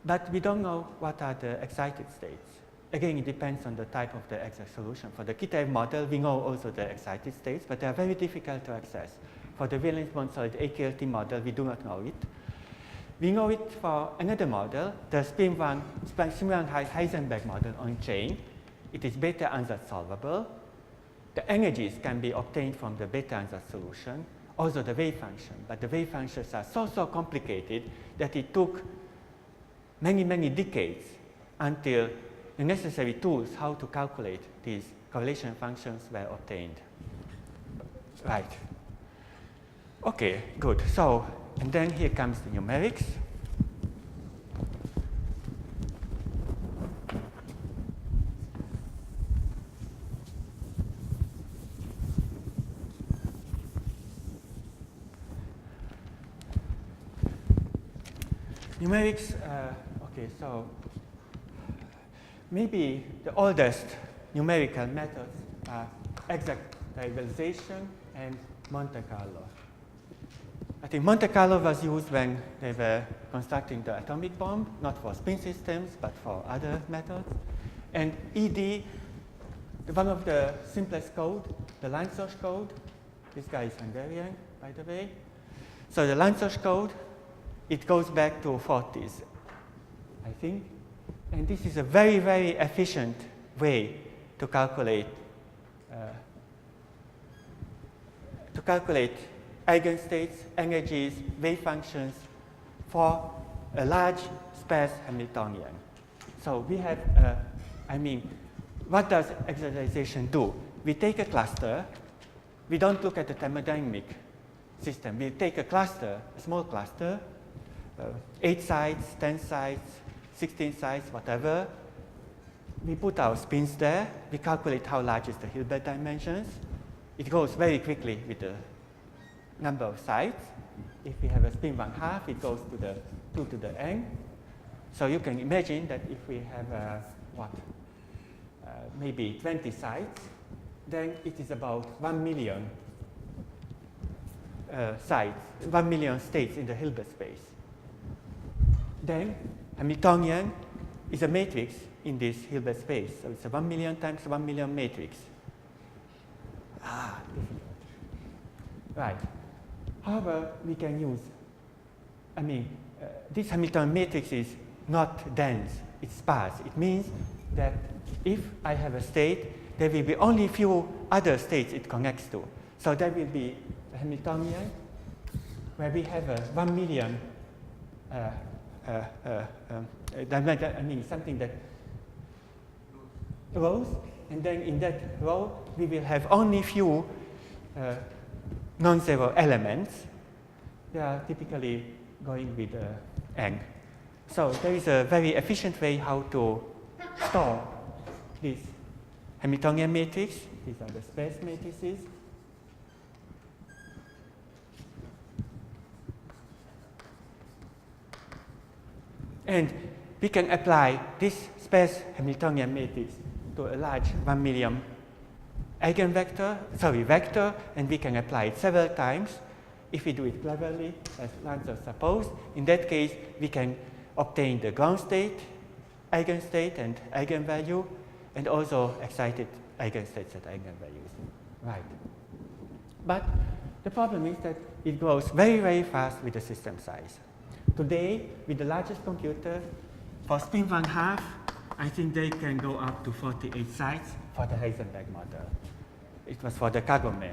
but we don't know what are the excited states. Again, it depends on the type of the exact solution. For the Kitaev model, we know also the excited states, but they are very difficult to access. For the valence bond solid AKLT model, we do not know it. We know it for another model, the spin-1 Heisenberg model on chain. It is beta ansatz solvable. The energies can be obtained from the beta ansatz solution, also the wave function. But the wave functions are so complicated that it took many decades until the necessary tools how to calculate these correlation functions were obtained. Right. Okay, good. So, and then here comes the numerics. Numerics, okay, so maybe the oldest numerical methods are exactization and Monte Carlo. I think Monte Carlo was used when they were constructing the atomic bomb, not for spin systems, but for other methods. And ED, one of the simplest code, the line source code, this guy is Hungarian, by the way. So the line source code, it goes back to 40s, I think. And this is a very efficient way to calculate eigenstates, energies, wave functions for a large sparse Hamiltonian. So we have, what does excitation do? We take a cluster, we don't look at the thermodynamic system. We take a cluster, a small cluster, 8 sides, 10 sides, 16 sides, whatever. We put our spins there. We calculate how large is the Hilbert dimensions. It goes very quickly with the number of sides. If we have a spin 1/2, it goes to the 2 to the n. So you can imagine that if we have maybe 20 sides, then it is about 1 million sides, 1 million states in the Hilbert space. Then Hamiltonian is a matrix in this Hilbert space. So it's a 1 million times 1 million matrix. Right. However, we can use, this Hamiltonian matrix is not dense, it's sparse. It means that if I have a state, there will be only few other states it connects to. So there will be a Hamiltonian where we have a 1 million something that rows, and then in that row we will have only few non-zero elements. They are typically going with n. So there is a very efficient way how to store this Hamiltonian matrix. These are the space matrices. And we can apply this space Hamiltonian matrix to a large 1 million vector, and we can apply it several times. If we do it cleverly, as Lanza supposed, in that case, we can obtain the ground state, eigenstate, and eigenvalue, and also excited eigenstates at eigenvalues. Right. But the problem is that it grows very, very fast with the system size. Today, with the largest computer, for spin 1/2, I think they can go up to 48 sites for the Heisenberg model. It was for the Kagome.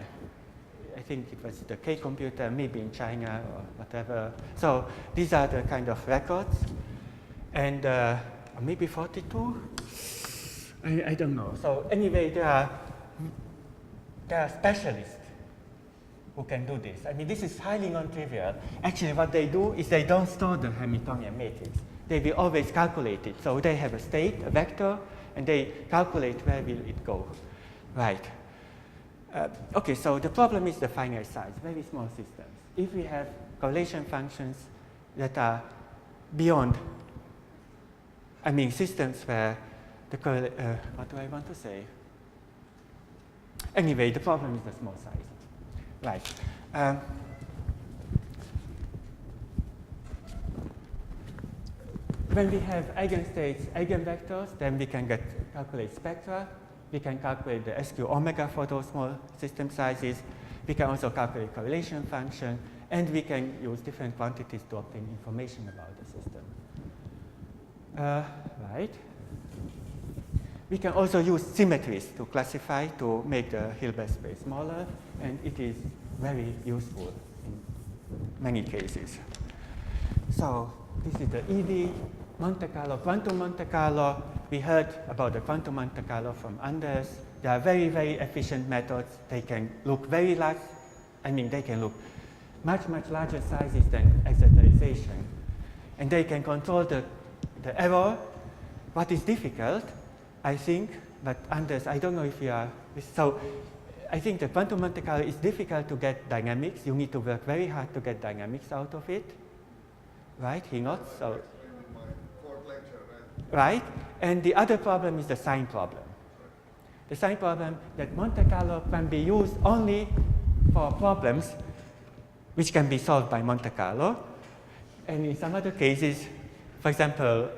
I think it was the K computer, maybe in China or whatever. So these are the kind of records. And maybe 42? I don't know. So anyway, there are specialists who can do this. I mean, this is highly non-trivial. Actually, what they do is they don't store the Hamiltonian matrix. They will always calculate it. So they have a state, a vector, and they calculate where will it go. Right. Okay, so the problem is the finite size, very small systems. If we have correlation functions that are beyond, systems where the what do I want to say? Anyway, the problem is the small size. Right. When we have eigenstates, eigenvectors, then we can calculate spectra. We can calculate the SQ omega for those small system sizes. We can also calculate correlation function, and we can use different quantities to obtain information about the system. Right. We can also use symmetries to classify, to make the Hilbert space smaller, and it is very useful in many cases. So this is the EV Monte Carlo, quantum Monte Carlo. We heard about the quantum Monte Carlo from Anders. They are very, very efficient methods. They can look very large. They can look much, much larger sizes than excitation. And they can control the error. What is difficult, I think, but Anders, I don't know if you are, so I think the quantum Monte Carlo is difficult to get dynamics. You need to work very hard to get dynamics out of it. Right, he nods, so. Right, and the other problem is the sign problem. The sign problem that Monte Carlo can be used only for problems which can be solved by Monte Carlo. And in some other cases, for example,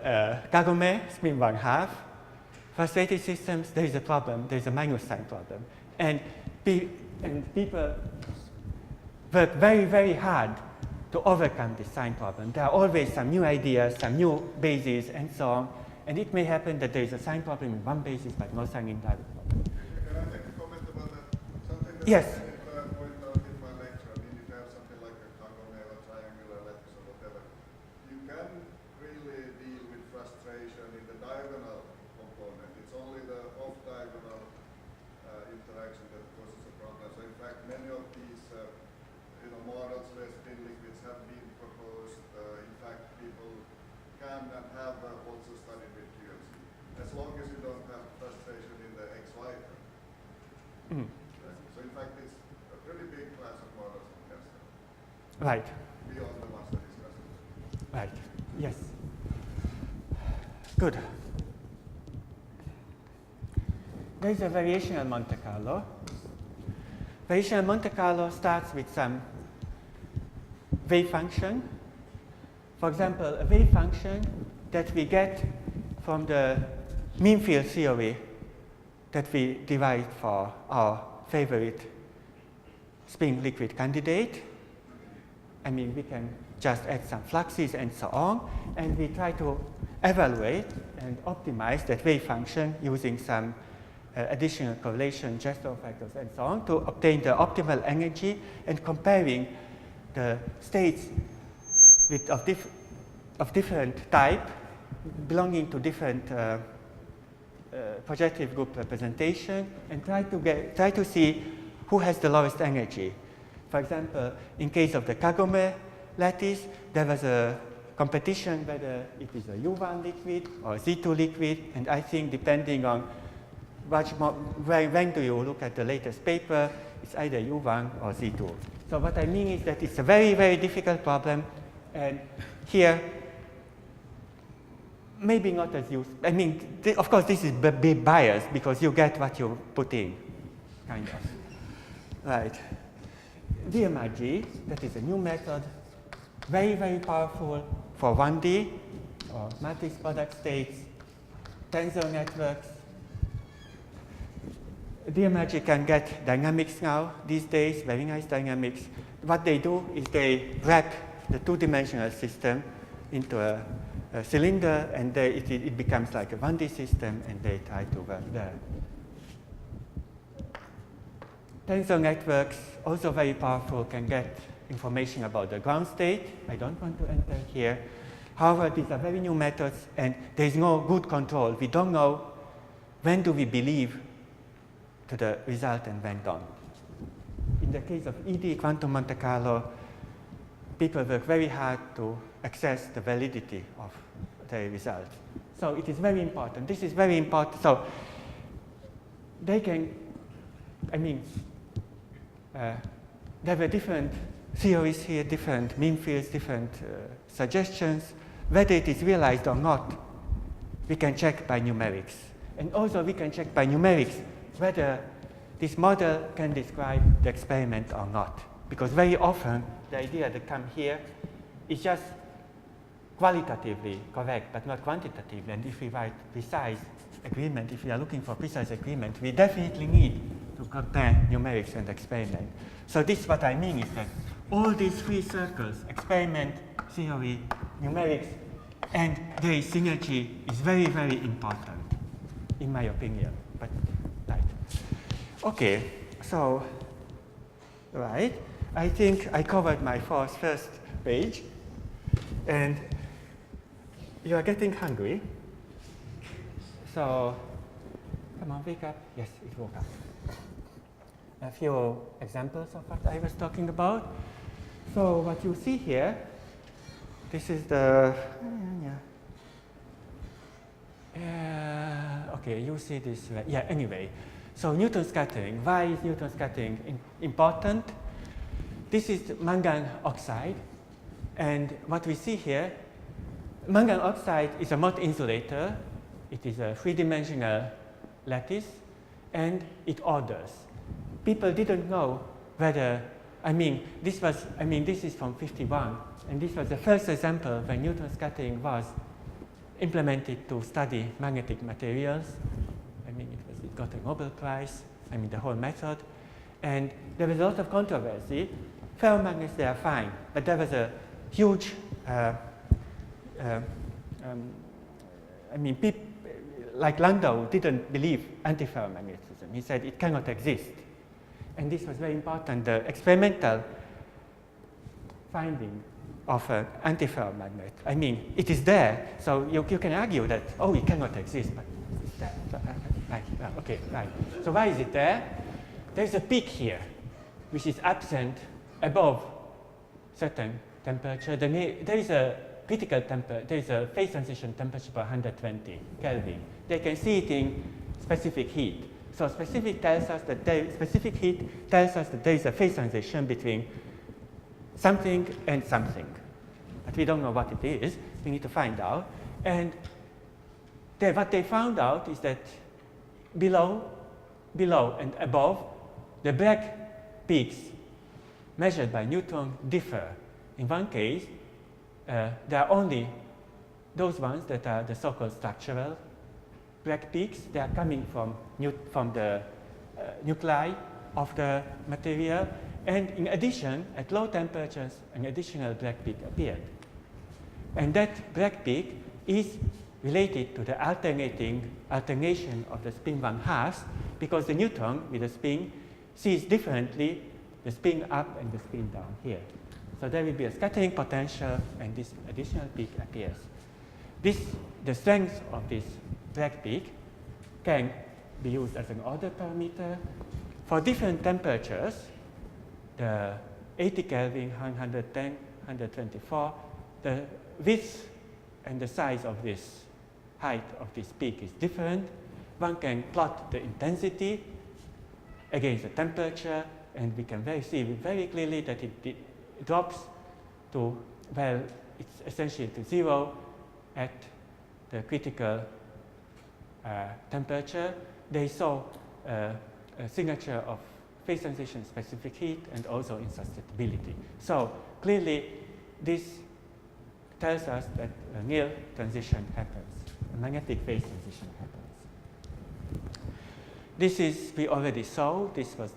Kagome, spin 1/2, frustrated systems, there is a problem, there is a minus sign problem. And people work very, very hard to overcome this sign problem. There are always some new ideas, some new bases, and so on. And it may happen that there is a sign problem in one basis, but no sign in the other problem. Can I make a comment about that? Something that Yes. I point out in my lecture. If you have something like a Kagome or triangular lattice or whatever, you can really deal with frustration in the diagonal component. It's only the off-diagonal interaction that causes a problem. So in fact, many of these models where spin liquids have been proposed, in fact, people can and have also studied with QLC, as long as you don't have frustration in the XY term. Mm. So in fact, it's a pretty big class of models in Tesla. Right. Beyond the ones that discussed. Right. Yes. Good. There is a variational Monte Carlo. Variational Monte Carlo starts with some wave function. For example, a wave function that we get from the mean field theory that we derived for our favorite spin liquid candidate. I mean, we can just add some fluxes and so on, and we try to evaluate and optimize that wave function using some additional correlation, gesture factors, and so on to obtain the optimal energy, and comparing the states of different type belonging to different projective group representation, and try to see who has the lowest energy. For example, in case of the Kagome lattice, there was a competition whether it is a U1 liquid or Z2 liquid, and I think depending on when do you look at the latest paper, it's either U1 or Z2. So what I mean is that it's a very, very difficult problem, and here, maybe not as used. I mean, of course, this is big bias because you get what you put in, kind of. Right. DMRG, that is a new method, very, very powerful for 1D or matrix product states, tensor networks. DMRG can get dynamics now these days, very nice dynamics. What they do is they wrap the two-dimensional system into a cylinder, and it becomes like a 1D system, and they try to work there. Tensor networks, also very powerful, can get information about the ground state. I don't want to enter here. However, these are very new methods, and there is no good control. We don't know when do we believe to the result and when don't. In the case of ED, quantum Monte Carlo, people work very hard to assess the validity of the result. So it is very important. This is very important. So they can, I mean, there were different theories here, different mean fields, different suggestions. Whether it is realized or not, we can check by numerics. And also we can check by numerics whether this model can describe the experiment or not. Because very often the idea that comes here is just qualitatively correct, but not quantitatively. And if we write precise agreement, if we are looking for precise agreement, we definitely need to compare numerics and experiment. So this is what I mean is that all these three circles, experiment, theory, numerics, and their synergy is very, very important, in my opinion. But right. Okay, so right, I think I covered my first page, and you are getting hungry. So come on, wake up. Yes, it woke up. A few examples of what I was talking about. So what you see here, this is the, okay, you see this, yeah, anyway. So Newton scattering, why is Newton scattering important? This is mangan oxide, and what we see here, mangan oxide is a Mott insulator. It is a three-dimensional lattice, and it orders. People didn't know whether, this is from 51, and this was the first example when Newton scattering was implemented to study magnetic materials. It got a Nobel Prize, the whole method. And there was a lot of controversy. Ferromagnets, they are fine, but there was a huge, like Landau didn't believe antiferromagnetism. He said it cannot exist. And this was very important, the experimental finding of an antiferromagnet. It is there, so you can argue that, oh, it cannot exist, but it's there. So, right, okay, right. So why is it there? There's a peak here, which is absent above certain temperature. There is a critical temperature, there is a phase transition temperature of 120 Kelvin. They can see it in specific heat. So specific heat tells us that there is a phase transition between something and something. But we don't know what it is. We need to find out. And what they found out is that below and above, the black peaks measured by Newton differ. In one case, there are only those ones that are the so-called structural black peaks. They are coming from the nuclei of the material. And in addition, at low temperatures, an additional black peak appeared. And that black peak is related to the alternation of the spin 1/2, because the neutron with the spin sees differently the spin up and the spin down here. So there will be a scattering potential, and this additional peak appears. The strength of this black peak can be used as an order parameter. For different temperatures, the 80 Kelvin, 110, 124, the width and the size of this height of this peak is different. One can plot the intensity against the temperature, and we can see very clearly that it drops to, well, it's essentially to 0 at the critical temperature. They saw a signature of phase transition specific heat and also insusceptibility. So clearly, this tells us that a nil transition happens, a magnetic phase transition happens. This is, we already saw, this was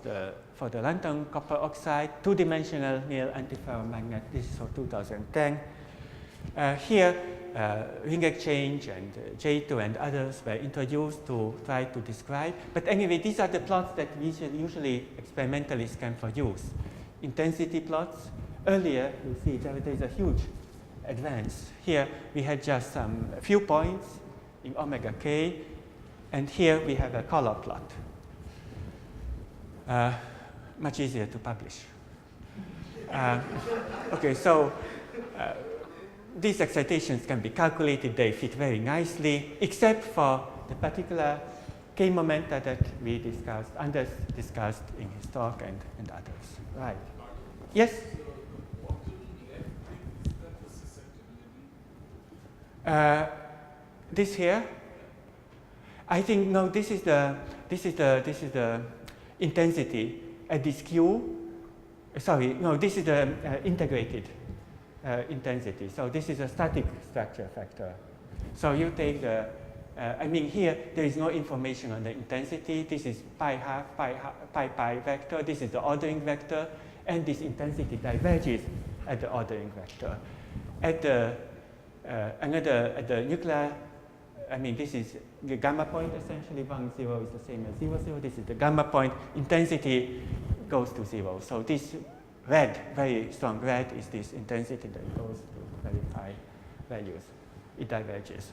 for the lantern copper oxide, two-dimensional nil antiferromagnet. This is for 2010. Here, ring exchange and J2 and others were introduced to try to describe. But anyway, these are the plots that usually experimentalists can produce. Intensity plots. Earlier, you see there is a huge advance. Here, we had just a few points in omega k, and here we have a color plot. Much easier to publish. Okay, so these excitations can be calculated. They fit very nicely, except for the particular K momenta that we discussed, Anders discussed in his talk, and others. Right. Yes? This here, I think, no, this is the intensity at this Q. Sorry, no, this is the integrated intensity. So this is a static structure factor. So you take the, I mean, here there is no information on the intensity. This is pi vector. This is the ordering vector, and this intensity diverges at the ordering vector. At the at the nuclear, I mean, this is the gamma point essentially. 1, 0 is the same as 0, 0. This is the gamma point. Intensity goes to 0. So this red, very strong red, is this intensity that goes to very high values. It diverges.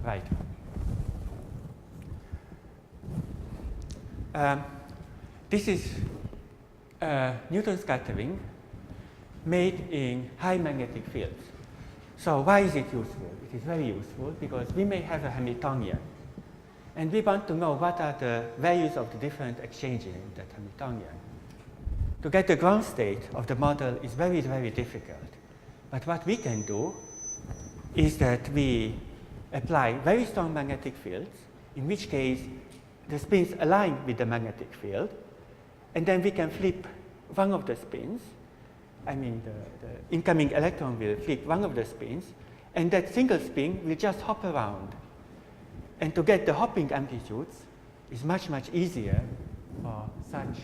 Right. This is Newton scattering made in high magnetic fields. So why is it useful? It is very useful because we may have a Hamiltonian, and we want to know what are the values of the different exchanges in that Hamiltonian. To get the ground state of the model is very, very difficult. But what we can do is that we apply very strong magnetic fields, in which case the spins align with the magnetic field, and then we can flip one of the spins. I mean, the incoming electron will flip one of the spins, and that single spin will just hop around. And to get the hopping amplitudes is much, much easier for such.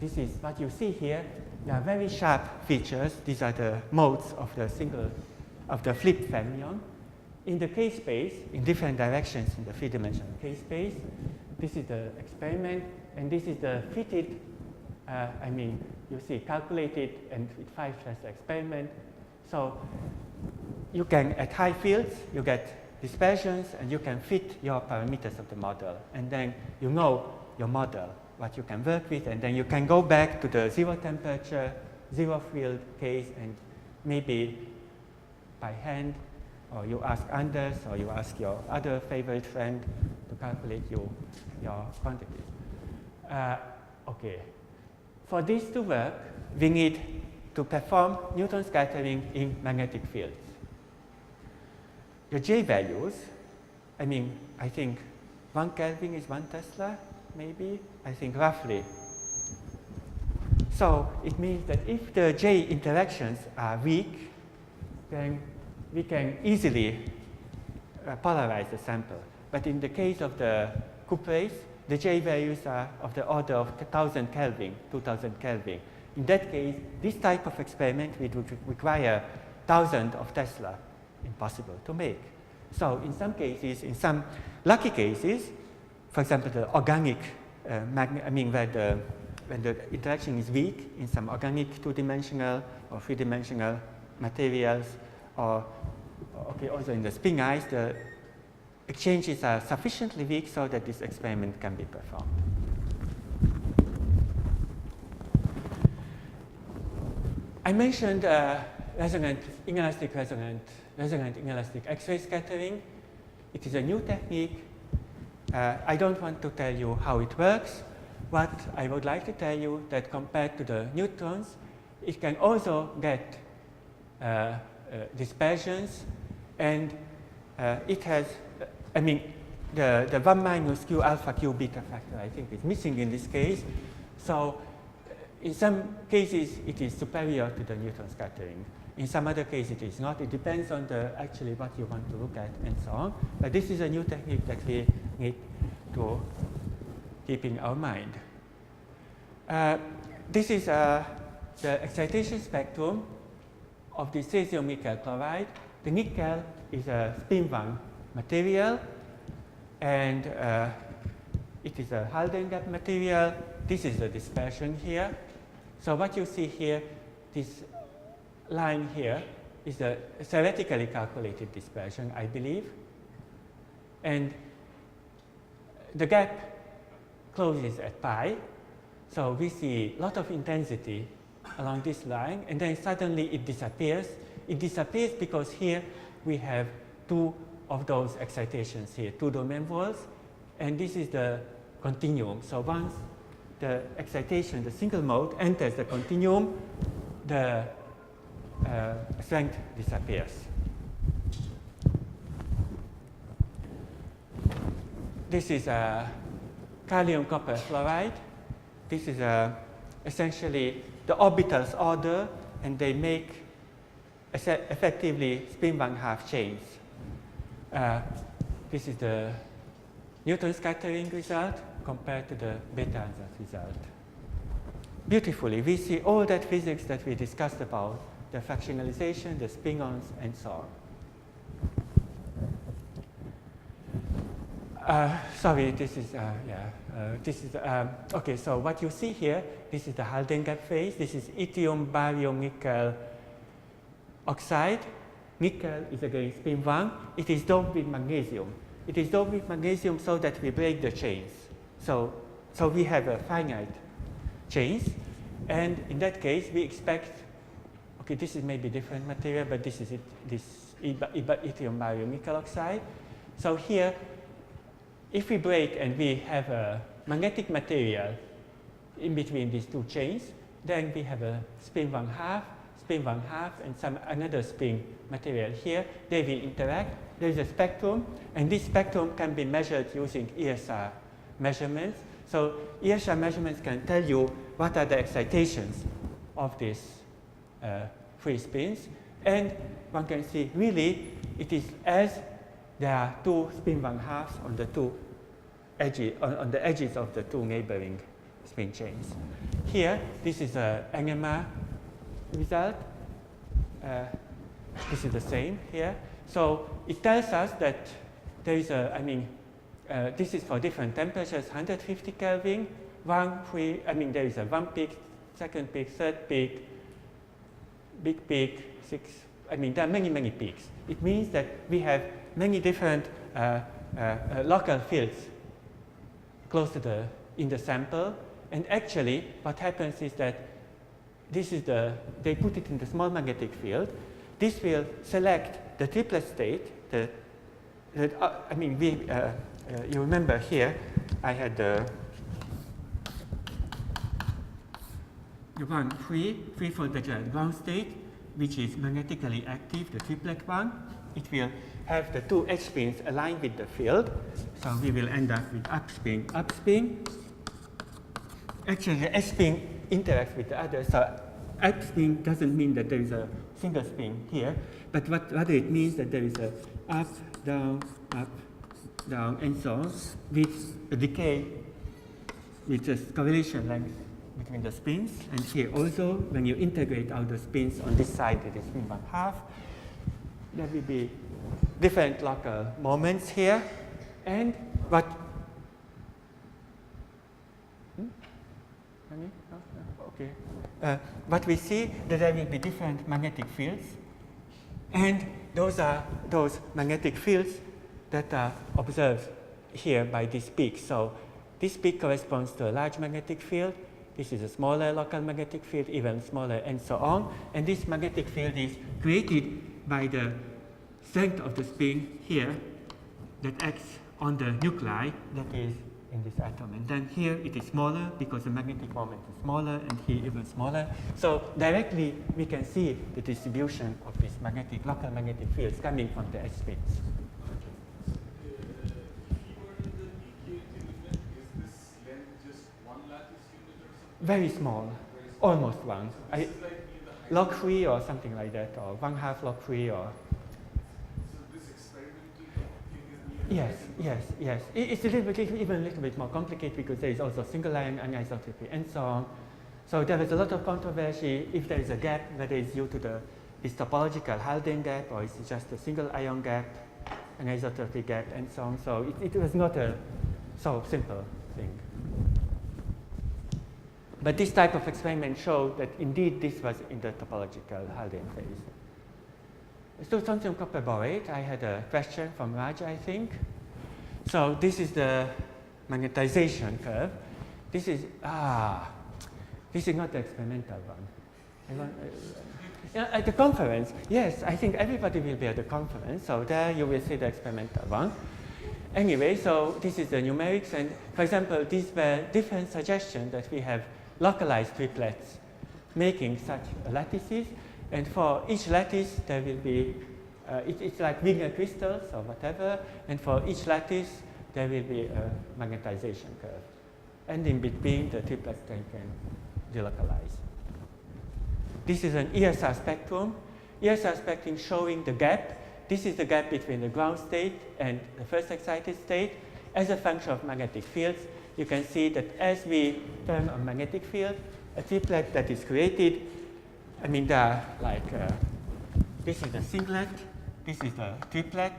This is what you see here. There are very sharp features. These are the modes of the flipped fermion. In the K-space, in different directions in the three-dimensional K-space, this is the experiment, and this is the fitted, I mean, you see calculated and with 5 test experiment. So you can, at high fields, you get dispersions, and you can fit your parameters of the model, and then you know your model, what you can work with, and then you can go back to the 0 temperature, 0 field case, and maybe by hand, or you ask Anders, or you ask your other favorite friend to calculate your quantities. Okay. For this to work, we need to perform Newton scattering in magnetic fields. The J values, I mean, I think 1 Kelvin is 1 Tesla, maybe, I think roughly. So it means that if the J interactions are weak, then we can easily polarize the sample. But in the case of the cuprates, the J values are of the order of 1000 Kelvin, 2000 Kelvin. In that case, this type of experiment would require thousands of Tesla, impossible to make. So in some cases, in some lucky cases, for example, the organic, when the interaction is weak in some organic two-dimensional or three-dimensional materials, or also in the spin ice, the exchanges are sufficiently weak so that this experiment can be performed. I mentioned resonant inelastic inelastic X-ray scattering. It is a new technique. I don't want to tell you how it works. What I would like to tell you that compared to the neutrons, it can also get dispersions, and it has, the 1 minus q alpha q beta factor, I think, is missing in this case. So in some cases, it is superior to the neutron scattering. In some other cases, it is not. It depends on actually what you want to look at and so on. But this is a new technique that we need to keep in our mind. This is the excitation spectrum of the cesium nickel chloride. The nickel is a spin-1 material, and it is a Halden gap material. This is the dispersion here. So what you see here, this line here, is a theoretically calculated dispersion, I believe. And the gap closes at pi. So we see a lot of intensity along this line, and then suddenly it disappears. It disappears because here we have two of those excitations here, two domain walls, and this is the continuum. So once the excitation, the single mode, enters the continuum, the strength disappears. This is gallium copper fluoride. This is essentially the orbitals order, and they make effectively spin-1 half chains. This is the Newton scattering result compared to the beta ansatz result. Beautifully, we see all that physics that we discussed about, the fractionalization, the spin-ons, and so on. Sorry, this is, okay, so what you see here, this is the Halden gap phase. This is yttrium, barium, nickel oxide. Nickel is again spin-1. It is doped with magnesium. It is doped with magnesium so that we break the chains. So we have a finite chains, and in that case we expect, okay, this is maybe different material, but this is it, this yttrium, barium, nickel oxide. So here, if we break and we have a magnetic material in between these two chains, then we have a spin-1 half, and another spin material here. They will interact. There is a spectrum, and this spectrum can be measured using ESR measurements. So ESR measurements can tell you what are the excitations of these free spins, and one can see really it is as there are two spin-1 halves on the two edges, on the edges of the two neighboring spin chains. Here, this is a NMR result. This is the same here. So it tells us that there is a, this is for different temperatures, 150 Kelvin, there is a 1 peak, 2nd peak, 3rd peak, big peak, 6, there are many peaks. It means that we have many different local fields close to in the sample, and actually what happens is that this is they put it in the small magnetic field. This will select the triplet state. You remember here, I had the one free for the ground state, which is magnetically active, the triplet one. It will have the two H spins aligned with the field. So we will end up with upspin, upspin. Actually, the S spin interacts with the other. So upspin doesn't mean that there is a single spin here, but rather it means that there is a up, down, and so on, with a decay with just correlation length between the spins. And here also, when you integrate out the spins on this side, it is spin 1/2. There will be different local moments here. And what okay. What we see that there will be different magnetic fields, and those are those magnetic fields that are observed here by this peak. So this peak corresponds to a large magnetic field. This is a smaller local magnetic field, even smaller, and so on. And this magnetic field is created by the strength of the spin here that acts on the nuclei that is in this atom. And then here it is smaller because the magnetic moment is smaller, and here even smaller. So directly we can see the distribution of these local magnetic fields coming from the edge spins. Very small, almost one. Log 3 or something like that, or 1/2 log 3 or. Yes. It's a little bit, even a little bit more complicated because there is also single ion anisotropy and so on. So there is a lot of controversy if there is a gap, whether it's due to this topological Haldane gap or it's just a single ion gap, anisotropy gap, and so on. So it was not a so simple thing. But this type of experiment showed that indeed this was in the topological Haldane phase. So sodium copper borate, I had a question from Raj, I think. So this is the magnetization curve. This is not the experimental one. At the conference, yes, I think everybody will be at the conference, so there you will see the experimental one. Anyway, so this is the numerics, and for example, these were different suggestions that we have localized triplets making such lattices. And for each lattice, there will be, it's like Wigner crystals or whatever, and for each lattice, there will be a magnetization curve. And in between, the triplets can delocalize. This is an ESR spectrum. ESR spectrum showing the gap. This is the gap between the ground state and the first excited state. As a function of magnetic fields, you can see that as we turn a magnetic field, a triplet that is created, I mean, there are like, this is the singlet, this is the triplet,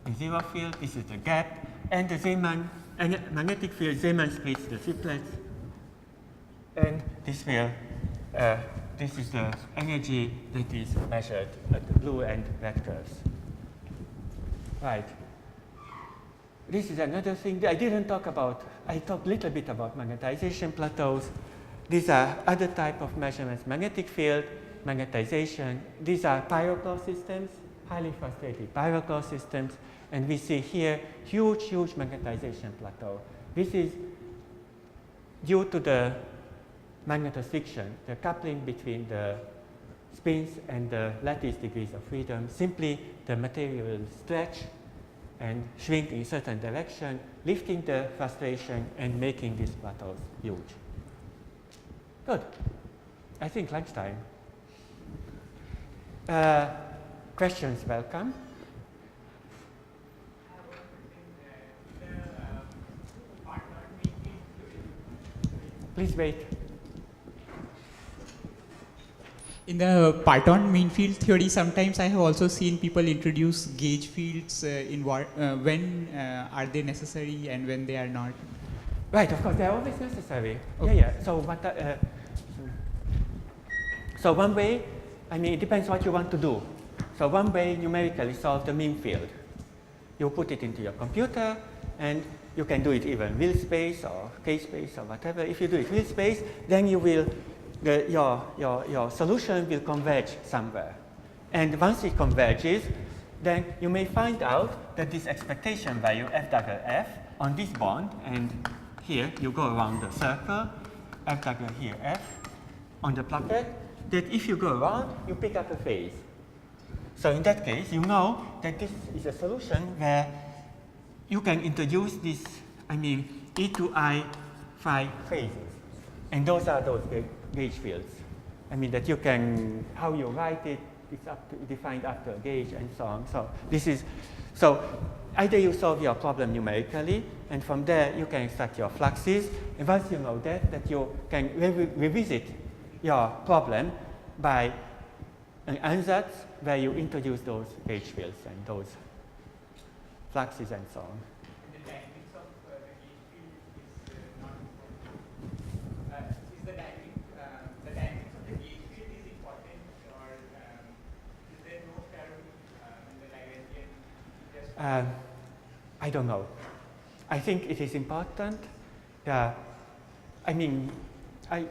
the zero field, this is the gap, and the Zeeman, magnetic field Zeeman splits the triplets, and this will, this is the energy that is measured at the blue and red curves. Right. This is another thing that I didn't talk about. I talked a little bit about magnetization plateaus. These are other type of measurements, magnetic field, magnetization. These are pyroclaw systems, highly frustrated pyroclaw systems. And we see here huge magnetization plateau. This is due to the magnetostriction, the coupling between the spins and the lattice degrees of freedom. Simply, the material will stretch and shrink in a certain direction, lifting the frustration and making these plateaus huge. Good. I think lunchtime. Questions welcome. Please wait. In the Parton mean field theory, sometimes I have also seen people introduce gauge fields when are they necessary and when they are not. Right, of course, they are always necessary. Okay. Yeah. So what? So one way, I mean, it depends what you want to do. So one way, numerically solve the mean field. You put it into your computer, and you can do it even wheel space or k-space or whatever. If you do it wheel space, then you will, your solution will converge somewhere. And once it converges, then you may find out that this expectation value, f dagger f, on this bond, and here you go around the circle, f dagger here f, on the plaquette, that if you go around, you pick up a phase. So in that case, you know that this is a solution where you can introduce this, I mean, e to I phi phases. And those are those gauge fields. I mean, that you can, how you write it, it's up to, defined after a gauge and so on. So this is, so either you solve your problem numerically, and from there you can extract your fluxes. And once you know that you can revisit your problem by an ansatz where you introduce those gauge fields and those fluxes and so on. The dynamics of the gauge field is not important. Is the dynamics of the gauge field is important, or is there no theorem in the Lagrangian? I don't know. I think it is important. I mean, I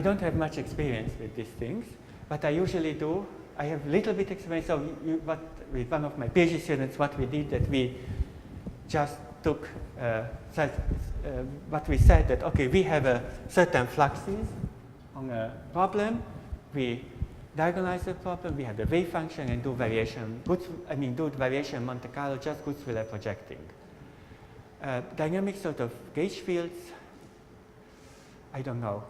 don't have much experience with these things, but I usually do. I have a little bit experience. So with one of my PhD students, what we did that we just took what we said that okay, we have a certain fluxes on a problem. We diagonalize the problem. We have the wave function and do variation. Do variation Monte Carlo, just Gutzwiller projecting. Dynamic sort of gauge fields. I don't know.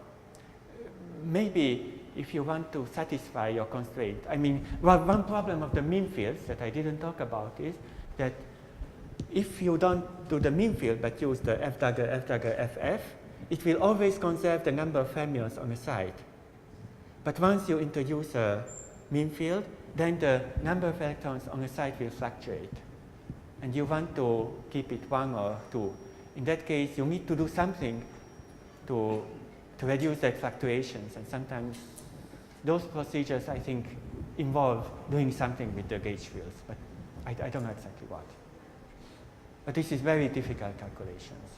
Maybe if you want to satisfy your constraint. I mean, one problem of the mean fields that I didn't talk about is that if you don't do the mean field but use the F dagger, FF, it will always conserve the number of fermions on a side. But once you introduce a mean field, then the number of electrons on a side will fluctuate. And you want to keep it 1 or 2. In that case, you need to do something to reduce that fluctuations, and sometimes those procedures, I think, involve doing something with the gauge fields, but I don't know exactly what. But this is very difficult calculations.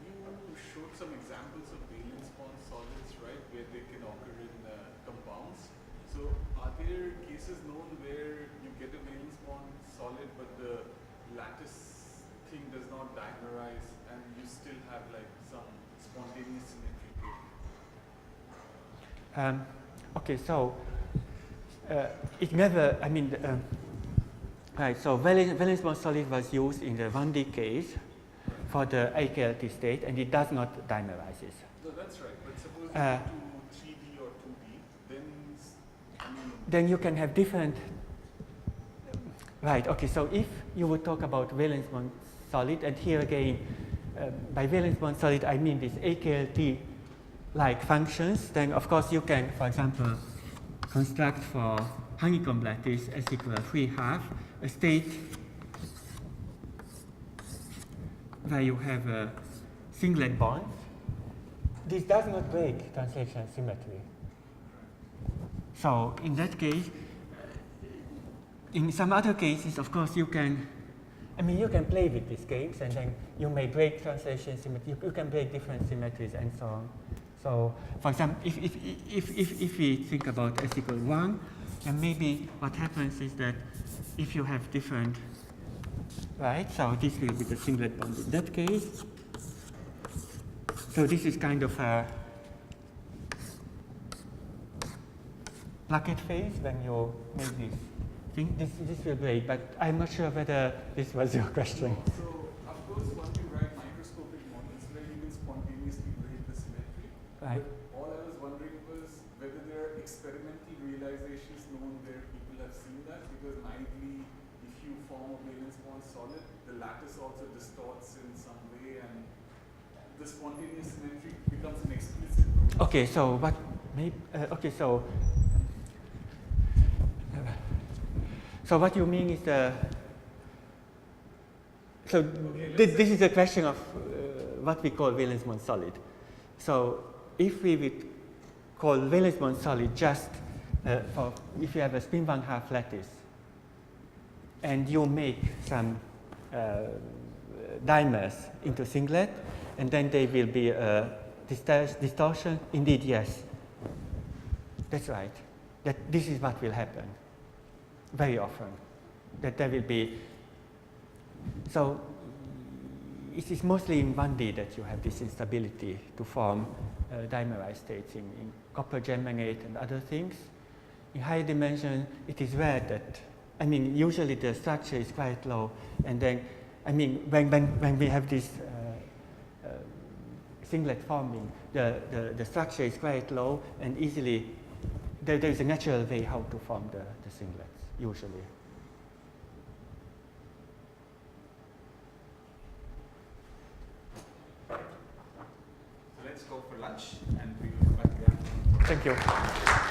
You showed some examples of valence bond solids, right, where they can occur in compounds. So are there cases known where you get a valence bond solid, but the lattice thing does not dimerize, and you still have like some spontaneous symmetry? Okay, so it never, right, so valence bond solid was used in the 1D case for the AKLT state, and it does not dimerizes. No, that's right, but suppose you go to 3D or 2D, then you can have different, right, okay, so if you would talk about valence bond solid, and here again, by valence bond solid, I mean these AKLT-like functions, then of course you can, for example, construct for honeycomb lattice S equal 3/2 a state where you have a singlet bond. This does not break translation symmetry. So in that case, in some other cases, of course, you can play with these games, and then you may break translation symmetry. You can break different symmetries and so on. So, for example, if we think about S equal 1, then maybe what happens is that if you have different, right? So this will be the singlet bond in that case. So this is kind of a placket phase when you make this thing. This will break, but I'm not sure whether this was your question. So, of course, one can write microscopic models where you can spontaneously break the symmetry. Right. But all I was wondering was whether there are experimental realizations known where people have seen that, because ideally, if you form a valence bond solid, the lattice also distorts in some way, and the spontaneous symmetry becomes an explicit. Okay, so what? So what you mean is this is a question of what we call valence bond solid. So if we would call valence bond solid just if you have a spin 1/2 lattice and you make some dimers into singlet, and then there will be a distortion, indeed, yes. That's right. This is what will happen very often, that there will be, so it is mostly in 1D that you have this instability to form dimerized states in copper germanate and other things. In higher dimension, it is rare that, usually the structure is quite low, and then, when we have this singlet forming, the structure is quite low, and easily, there is a natural way how to form the singlets, usually. much, and we will come back again. Thank you.